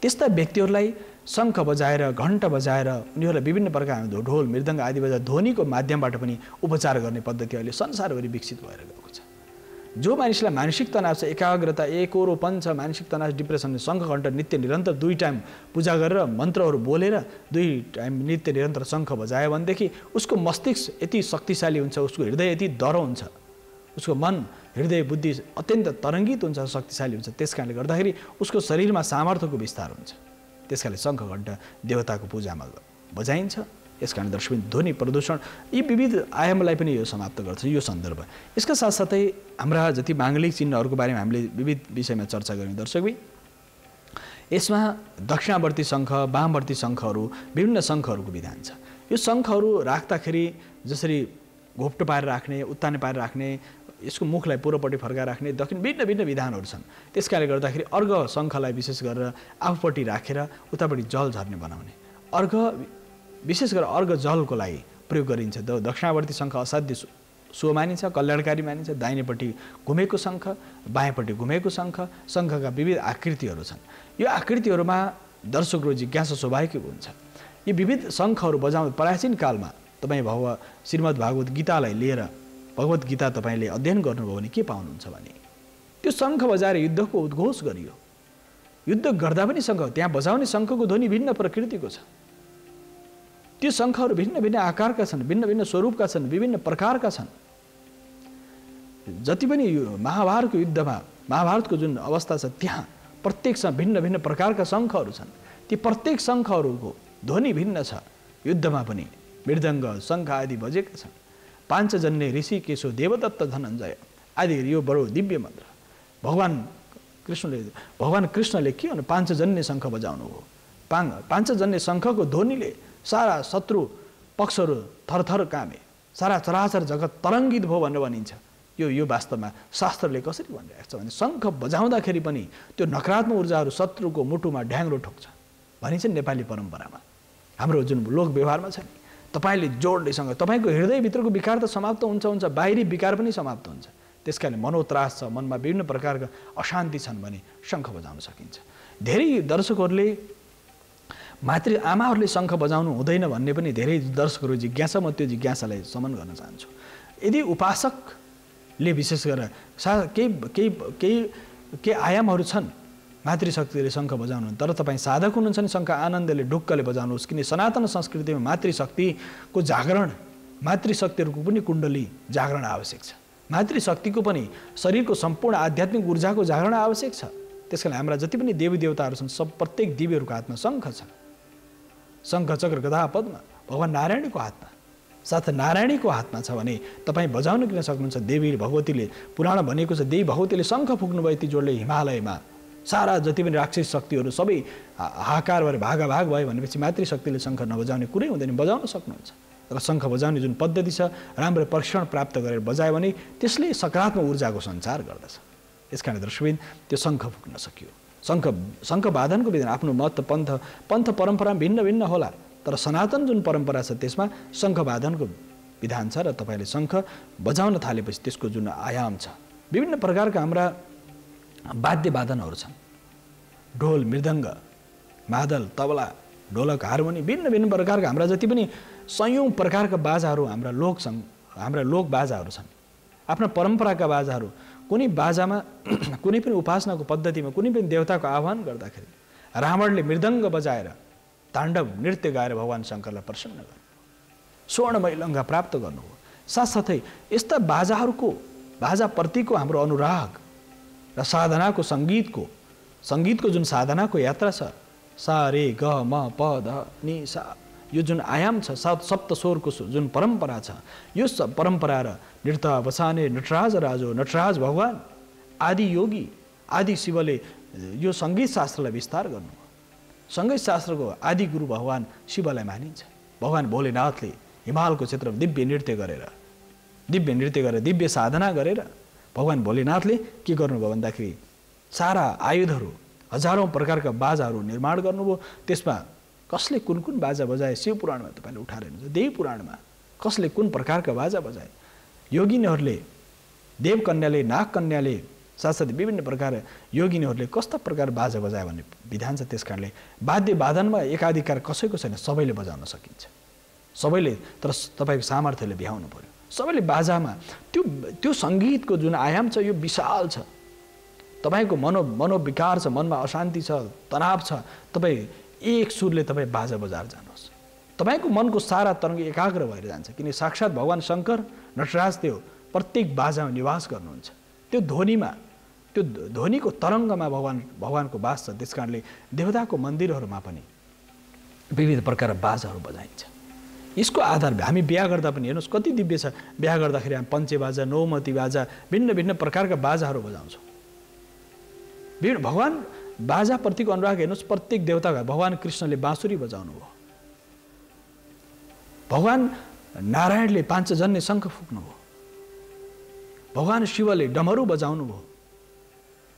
त्यस्ता व्यक्तिहरूलाई शङ्ख बजाएर घण्ट बजाएर उनीहरूलाई विभिन्न प्रकारको ढोल मृदङ्ग आदि बजाएर ध्वनिको माध्यमबाट पनि उपचार गर्ने पद्धति अहिले संसारभरि विकसित भएर गएको छ। जो मानिसलाई मानसिक तनाव छ, एकाग्रता एकोरोपन छ, मानसिक तनाव डिप्रेसन, शङ्ख घण्ट नित्य निरन्तर 2 टाइम पूजा गरेर मन्त्रहरू बोलेर 2 टाइम नित्य निरन्तर शङ्ख बजायो भनेदेखि उसको मस्तिष्क यति शक्तिशाली हुन्छ, उसको हृदय यति दह्रो हुन्छ, उसको मन हृदय बुद्धि अत्यन्त तरङ्गित हुन्छ, शक्तिशाली हुन्छ। त्यस कारणले गर्दाखेरि उसको शरीरमा सामर्थ्यको विस्तार हुन्छ। त्यस कारणले शङ्ख घण्ट देवताको पूजामा बजाइन्छ। यस कारण दर्शक ध्वनि प्रदूषण यी विविध आयामलाई पनि यो समाप्त गर्छ यो सन्दर्भ। यसका साथसाथै हाम्रा जति माङ्गलिक चिन्हहरूको बारेमा हामीले विविध विषयमा चर्चा गऱ्यौँ दर्शक। यसमा दक्षिणावर्ती शङ्ख, वामवर्ती शङ्खहरू, विभिन्न शङ्खहरूको विधान छ। यो शङ्खहरू राख्दाखेरि जसरी घोप्टो पारेर राख्ने, उत्ताने पारेर राख्ने, यसको मुखलाई पूर्वपट्टि फर्काएर राख्ने, दक्षिण भिन्न भिन्न विधानहरू छन्। त्यस कारणले गर्दाखेरि अर्घ शङ्खलाई विशेष गरेर आफूपट्टि राखेर उतापट्टि जल झर्ने बनाउने, अर्घ विशेष गरेर अर्घ जलको लागि प्रयोग गरिन्छ। दक्षिणावर्ती शङ्ख असाध्य शुभ मानिन्छ, कल्याणकारी मानिन्छ। दाहिनेपट्टि घुमेको शङ्ख, बायाँपट्टि घुमेको शङ्ख, शङ्खका विविध आकृतिहरू छन्। यो आकृतिहरूमा दर्शकहरू जिज्ञासा स्वाभाविक हुन्छ। यी विविध शङ्खहरू बजाउँदा प्राचीन कालमा तपाईँ श्रीमद् भागवत गीतालाई लिएर भगवत गीता तपाईँले अध्ययन गर्नुभयो भने के पाउनुहुन्छ भने त्यो शङ्ख बजाएर युद्धको उद्घोष गरियो। युद्ध गर्दा पनि शङ्ख, त्यहाँ बजाउने शङ्खको ध्वनि भिन्न प्रकृतिको छ। त्यो शङ्खहरू भिन्न भिन्न आकारका छन्, भिन्न भिन्न स्वरूपका छन्, विभिन्न प्रकारका छन्। जति पनि महाभारतको युद्धमा महाभारतको जुन अवस्था छ त्यहाँ प्रत्येक भिन्न भिन्न प्रकारका शङ्खहरू छन्। ती प्रत्येक शङ्खहरूको ध्वनि भिन्न छ। युद्धमा पनि मृदङ्ग शङ्ख आदि बजेका छन्। पाञ्चजन्य ऋषिकेशो देवदत्त धनञ्जय आदि यो बडो दिव्य मन्त्र। भगवान कृष्णले के भन्नु पाञ्चजन्य शङ्ख बजाउनु हो। पाञ्चजन्य शङ्खको ध्वनिले सारा शत्रु पक्षहरू थरथर कामे, सारा चराचर जगत तरङ्गित भयो भनेर भनिन्छ। यो वास्तवमा शास्त्रले कसरी भनिरहेको छ भने शङ्ख बजाउँदाखेरि पनि त्यो नकारात्मक ऊर्जाहरू शत्रुको मुटुमा ढ्याङ्ग्रो ठोक्छ भनिन्छ नेपाली परम्परामा। हाम्रो जुन लोक व्यवहारमा छ नि, तपाईँले जोडले सँग तपाईँको हृदयभित्रको विकार त समाप्त हुन्छ, बाहिरी विकार पनि समाप्त हुन्छ। त्यस कारणले मनोत्रास छ, मनमा विभिन्न प्रकारका अशान्ति छन् भने शङ्ख बजाउन सकिन्छ। धेरै दर्शकहरूले मातृ आमाहरूले शङ्ख बजाउनु हुँदैन भन्ने पनि धेरै दर्शकहरू जिज्ञासा, म त्यो जिज्ञासालाई समन गर्न चाहन्छु। यदि उपासकले विशेष गरेर केही आयामहरू छन् मातृशक्तिले शङ्ख बजाउनु, तर तपाईँ साधक हुनुहुन्छ भने शङ्ख आनन्दले ढुक्कले बजाउनुहोस्। किन सनातन संस्कृतिमा मातृशक्तिको जागरण, मातृशक्तिहरूको पनि कुण्डली जागरण आवश्यक छ। मातृशक्तिको पनि शरीरको सम्पूर्ण आध्यात्मिक ऊर्जाको जागरण आवश्यक छ। त्यस कारण हाम्रा जति पनि देवी देवताहरू छन् सब प्रत्येक देवीहरूको हातमा शङ्ख छ। शङ्ख चक्र गदा पद्म भगवान नारायणको हातमा, साथ नारायणीको हातमा छ भने तपाईँ बजाउन किन सक्नुहुन्छ। देवी भगवतीले पुराण भनेको छ, देवी भगवतीले शङ्ख फुक्नुभयो यति जोडले हिमालयमा, सारा जति पनि राक्षस शक्तिहरू सबै हाहाकार भएर भागाभाग भयो भनेपछि मातृशक्तिले शङ्ख नबजाउने कुरै हुँदैन, बजाउन सक्नुहुन्छ। तर शङ्ख बजाउने जुन पद्धति छ राम्रो प्रशिक्षण प्राप्त गरेर बजायो भने त्यसले सकारात्मक ऊर्जाको सञ्चार गर्दछ। यसकारण दर्शकबिन त्यो शङ्ख फुक्न सकियो। शङ्ख वादनको विधान आफ्नो मत पन्थ परम्परा भिन्न भिन्न होला, तर सनातन जुन परम्परा छ त्यसमा शङ्ख वादनको विधान छ। र तपाईँले शङ्ख बजाउन थालेपछि त्यसको जुन आयाम छ, विभिन्न प्रकारका हाम्रा वाद्य वादनहरू छन्। ढोल मृदङ्ग मादल तबला ढोलक हार्मोनी भिन्न भिन्न प्रकारका हाम्रा जति पनि सयौँ प्रकारका बाजाहरू हाम्रा लोक बाजाहरू छन्। आफ्ना परम्पराका बाजाहरू, कुनै बाजामा कुनै पनि उपासनाको पद्धतिमा कुनै पनि देवताको आह्वान गर्दाखेरि रावणले मृदङ्ग बजाएर ताण्डव नृत्य गाएर भगवान शङ्करलाई प्रसन्न गर्नु, स्वर्णमय लङ्गा प्राप्त गर्नु हो। साथसाथै यस्ता बाजाप्रतिको हाम्रो अनुराग र साधनाको सङ्गीतको जुन साधनाको यात्रा छ, सा रे ग म प ध नि सा, यो जुन आयाम छ, सप्त स्वरको जुन परम्परा छ, यो परम्परा र नृत्य बसाने नटराज राजो नटराज भगवान आदि योगी आदि शिवले यो सङ्गीत शास्त्रलाई विस्तार गर्नु। सङ्गीत शास्त्रको आदि गुरु भगवान शिवलाई मानिन्छ। भगवान भोलेनाथले हिमालको क्षेत्रमा दिव्य नृत्य गरेर दिव्य साधना गरेर भगवान भोलेनाथले के गर्नुभयो भन्दाखेरि सारा आयुधहरू हजारौं प्रकारका बाजाहरू निर्माण गर्नुभयो। त्यसमा कसले कुन कुन बाजा बजाए शिव पुराणमा तपाईँले उठाएर हेर्नुहुन्छ, देवी पुराणमा कसले कुन प्रकारका बाजा बजाए, योगिनीहरूले, देवकन्याले, नागकन्याले, साथसाथै विभिन्न प्रकार योगिनीहरूले कस्ता प्रकार बाजा बजाए भन्ने विधान छ। त्यस कारणले वाद्य वादनमा एकाधिकार कसैको छैन, सबैले बजाउन सकिन्छ, सबैले, तर तपाईँको सामर्थ्यले भ्याउनु पर्यो। सबैले बाजामा त्यो सङ्गीतको जुन आयाम छ यो विशाल छ। तपाईँको मनोविकार छ, मनमा अशान्ति छ, तनाव छ, तपाईँ एक सुरले तपाईँ बाजा बजाएर जानुहोस्, तपाईँको मनको सारा तरङ्ग एकाग्र भएर जान्छ। किन साक्षात् भगवान शङ्कर नटराज देव प्रत्येक बाजामा निवास गर्नुहुन्छ। त्यो ध्वनिमा, त्यो ध्वनिको तरङ्गमा भगवानको वास छ। त्यस कारणले देवताको मन्दिरहरूमा पनि विविध प्रकारका बाजाहरू बजाइन्छ। यसको आधार हामी बिहा गर्दा पनि हेर्नुहोस् कति दिव्य छ। बिहा गर्दाखेरि हामी पञ्चे बाजा, नौमती बाजा, भिन्न भिन्न प्रकारका बाजाहरू बजाउँछौँ। भगवान बाजाप्रतिको अनुराग हेर्नुहोस्, प्रत्येक देवताका भगवान कृष्णले बाँसुरी बजाउनु भयो, भगवान नारायणले पाञ्चजन्य शङ्ख फुक्नुभयो, भगवान शिवले डमरू बजाउनु भयो।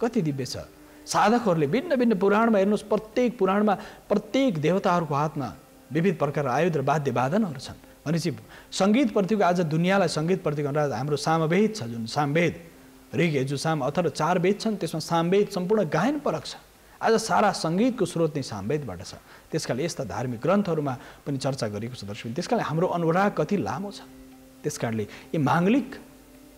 कति दिव्य छ। साधकहरूले भिन्न भिन्न पुराणमा हेर्नुहोस्, प्रत्येक पुराणमा प्रत्येक देवताहरूको हातमा विविध प्रकारका आयुध र वाद्य वादनहरू छन्। भनेपछि सङ्गीतप्रतिको आज दुनियाँलाई सङ्गीतप्रतिको अनुराग हाम्रो सामवेद छ, जुन सामवेद, ऋग, यजुर, साम, अथर्व 4 वेद छन्, त्यसमा सामवेद सम्पूर्ण गायन परक छ। आज सारा सङ्गीतको स्रोत नै सामवेदबाट छ। त्यसकाले यस्ता धार्मिक ग्रन्थहरूमा पनि चर्चा गरेको छ दर्शक। त्यसकाले हाम्रो अनुराग कति लामो छ। त्यसकारणले यी माङ्गलिक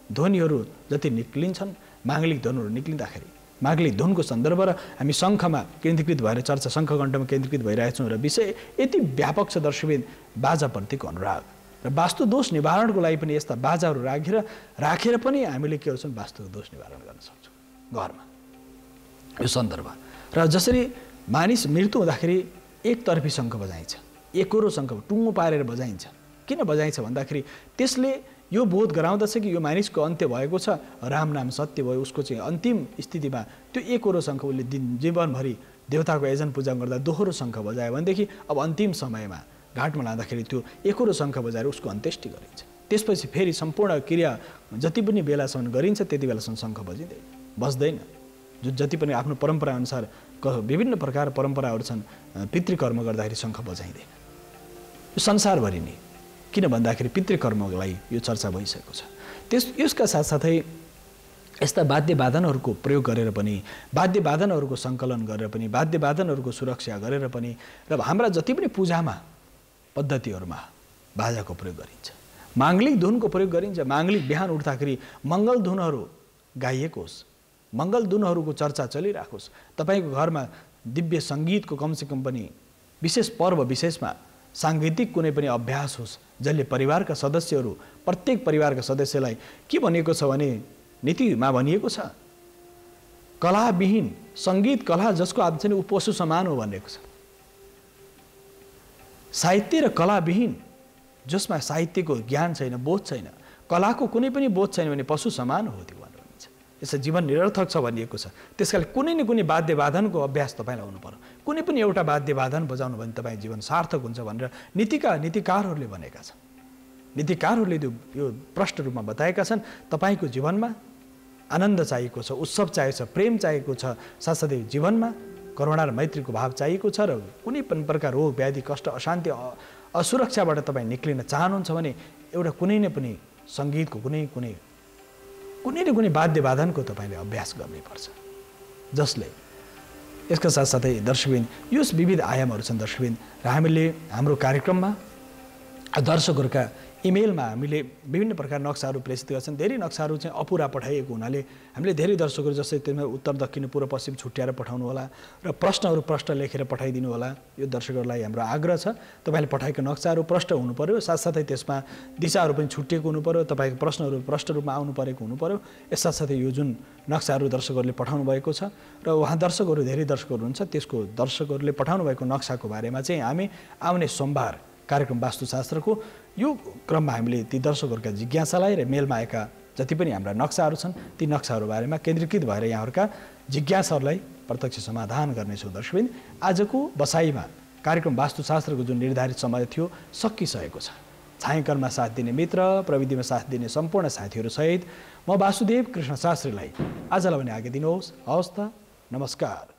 ध्वनिहरू जति निक्लिन्छन्, माङ्गलिक ध्वनिहरू निक्लिँदाखेरि माङ्गलिक धुनको सन्दर्भ र हामी शङ्खमा केन्द्रीकृत भएर चर्चा, शङ्खकण्ठमा केन्द्रीकृत भइरहेछौँ र विषय यति व्यापक छ दर्शकबिन बाजाप्रतिको अनुराग। र वास्तु दोष निवारणको लागि पनि यस्ता बाजाहरू राखेर पनि हामीले के गर्छौँ, वास्तु दोष निवारण गर्न सक्छौँ घरमा। यो सन्दर्भ र जसरी मानिस मृत्यु हुँदाखेरि एकतर्फी शङ्ख बजाइन्छ, एकोरो शङ्ख टुङ्गो पारेर बजाइन्छ। किन बजाइन्छ भन्दाखेरि त्यसले यो बोध गराउँदछ कि यो मानिसको अन्त्य भएको छ, राम नाम सत्य भयो, उसको चाहिँ अन्तिम स्थितिमा त्यो एकोरो शङ्ख उसले जीवनभरि देवताको यजन पूजा गर्दा दोहोरो शङ्ख बजायो भनेदेखि अब अन्तिम समयमा घाटमा लाँदाखेरि त्यो एकोरो शङ्ख बजाएर उसको अन्त्येष्टि गरिन्छ। त्यसपछि फेरि सम्पूर्ण क्रिया जति पनि बेलासम्म गरिन्छ त्यति बेलासम्म शङ्ख बज्दैन। जति पनि आफ्नो परम्पराअनुसार विभिन्न प्रकार परम्पराहरू छन्, पितृकर्म गर्दाखेरि शङ्ख बजाइँदैन। यो संसारभरि नै, किन भन्दाखेरि पितृकर्मको लागि यो चर्चा भइसकेको छ। यसका साथसाथै यस्ता वाद्य वादनहरूको प्रयोग गरेर पनि, वाद्य वादनहरूको सङ्कलन गरेर पनि, वाद्य वादनहरूको सुरक्षा गरेर पनि र हाम्रा जति पनि पूजामा पद्धतिहरूमा बाजाको प्रयोग गरिन्छ, माङ्गलिक धुनको प्रयोग गरिन्छ। माङ्गलिक बिहान उठ्दाखेरि मङ्गल धुनहरू गाइएको होस्, मङ्गल धुनहरूको चर्चा चलिरहेको होस्। तपाईँको घरमा दिव्य सङ्गीतको कमसेकम पनि विशेष पर्व विशेषमा साङ्गीतिक कुनै पनि अभ्यास होस्, जसले परिवारका सदस्यहरू, प्रत्येक परिवारका सदस्यलाई के भनिएको छ भने नीतिमा भनिएको छ, कलाविहीन सङ्गीत कला जसको हात छैन ऊ पशु समान हो भनिएको छ। साहित्य र कलाविहीन, जसमा साहित्यको ज्ञान छैन, बोध छैन, कलाको कुनै पनि बोध छैन भने पशु समान हो त्यो भनेर भनिन्छ। यसो जीवन निरर्थक छ भनिएको छ। त्यसकारण कुनै न कुनै वाद्य वादनको अभ्यास तपाईँलाई हुनु पर्यो। कुनै पनि एउटा वाद्य वादन बजाउनु भने तपाईँ जीवन सार्थक हुन्छ भनेर नीतिकारहरूले भनेका छन्। नीतिकारहरूले यो प्रष्ट रूपमा बताएका छन्। तपाईँको जीवनमा आनन्द चाहिएको छ, उत्सव चाहिएको छ, प्रेम चाहिएको छ, साथसाथै जीवनमा करुणा र मैत्रीको भाव चाहिएको छ र कुनै पनि प्रकार रोग व्याधि कष्ट अशान्ति असुरक्षाबाट तपाईँ निक्लिन चाहनुहुन्छ भने एउटा कुनै न पनि सङ्गीतको कुनै न कुनै वाद्य वादनको तपाईँले अभ्यास गर्नैपर्छ, जसले यसका साथसाथै दर्शकबिन यो विविध आयामहरू छन् दर्शकबिन। र हामीले हाम्रो कार्यक्रममा दर्शकहरूका इमेलमा हामीले विभिन्न प्रकार नक्साहरू प्रेषित गर्छन्। धेरै नक्साहरू चाहिँ अपुरा पठाइएको हुनाले हामीले धेरै दर्शकहरू जस्तै त्यसमा उत्तर दक्षिण पूर्व पश्चिम छुट्याएर पठाउनु होला र प्रश्न लेखेर पठाइदिनु होला। यो दर्शकहरूलाई हाम्रो आग्रह छ, तपाईँले पठाएको नक्साहरू प्रष्ट हुनु पर्यो, साथसाथै त्यसमा दिशाहरू पनि छुट्टिएको हुनु पर्यो, तपाईँको प्रश्नहरू प्रष्ट रूपमा आउनु परेको हुनु पर्यो। यस साथसाथै यो जुन नक्साहरू दर्शकहरूले पठाउनु भएको छ र उहाँ धेरै दर्शकहरू हुन्छ, त्यसको दर्शकहरूले पठाउनु भएको नक्साको बारेमा चाहिँ हामी आउने सोमबार कार्यक्रम वास्तुशास्त्रको यो क्रममा हामीले ती दर्शकहरूका जिज्ञासालाई र मेलमा आएका जति पनि हाम्रा नक्साहरू छन् ती नक्साहरू बारेमा केन्द्रीकृत भएर यहाँहरूका जिज्ञासाहरूलाई प्रत्यक्ष समाधान गर्नेछौँ। दर्शकबिन, आजको बसाइमा कार्यक्रम वास्तुशास्त्रको जुन निर्धारित समय थियो सकिसकेको छ। छायाङ्कनमा साथ दिने मित्र, प्रविधिमा साथ दिने सम्पूर्ण साथीहरू सहित म वासुदेव कृष्ण शास्त्रीलाई आजलाई भने आज्ञा दिनुहोस्। हवस् त, नमस्कार।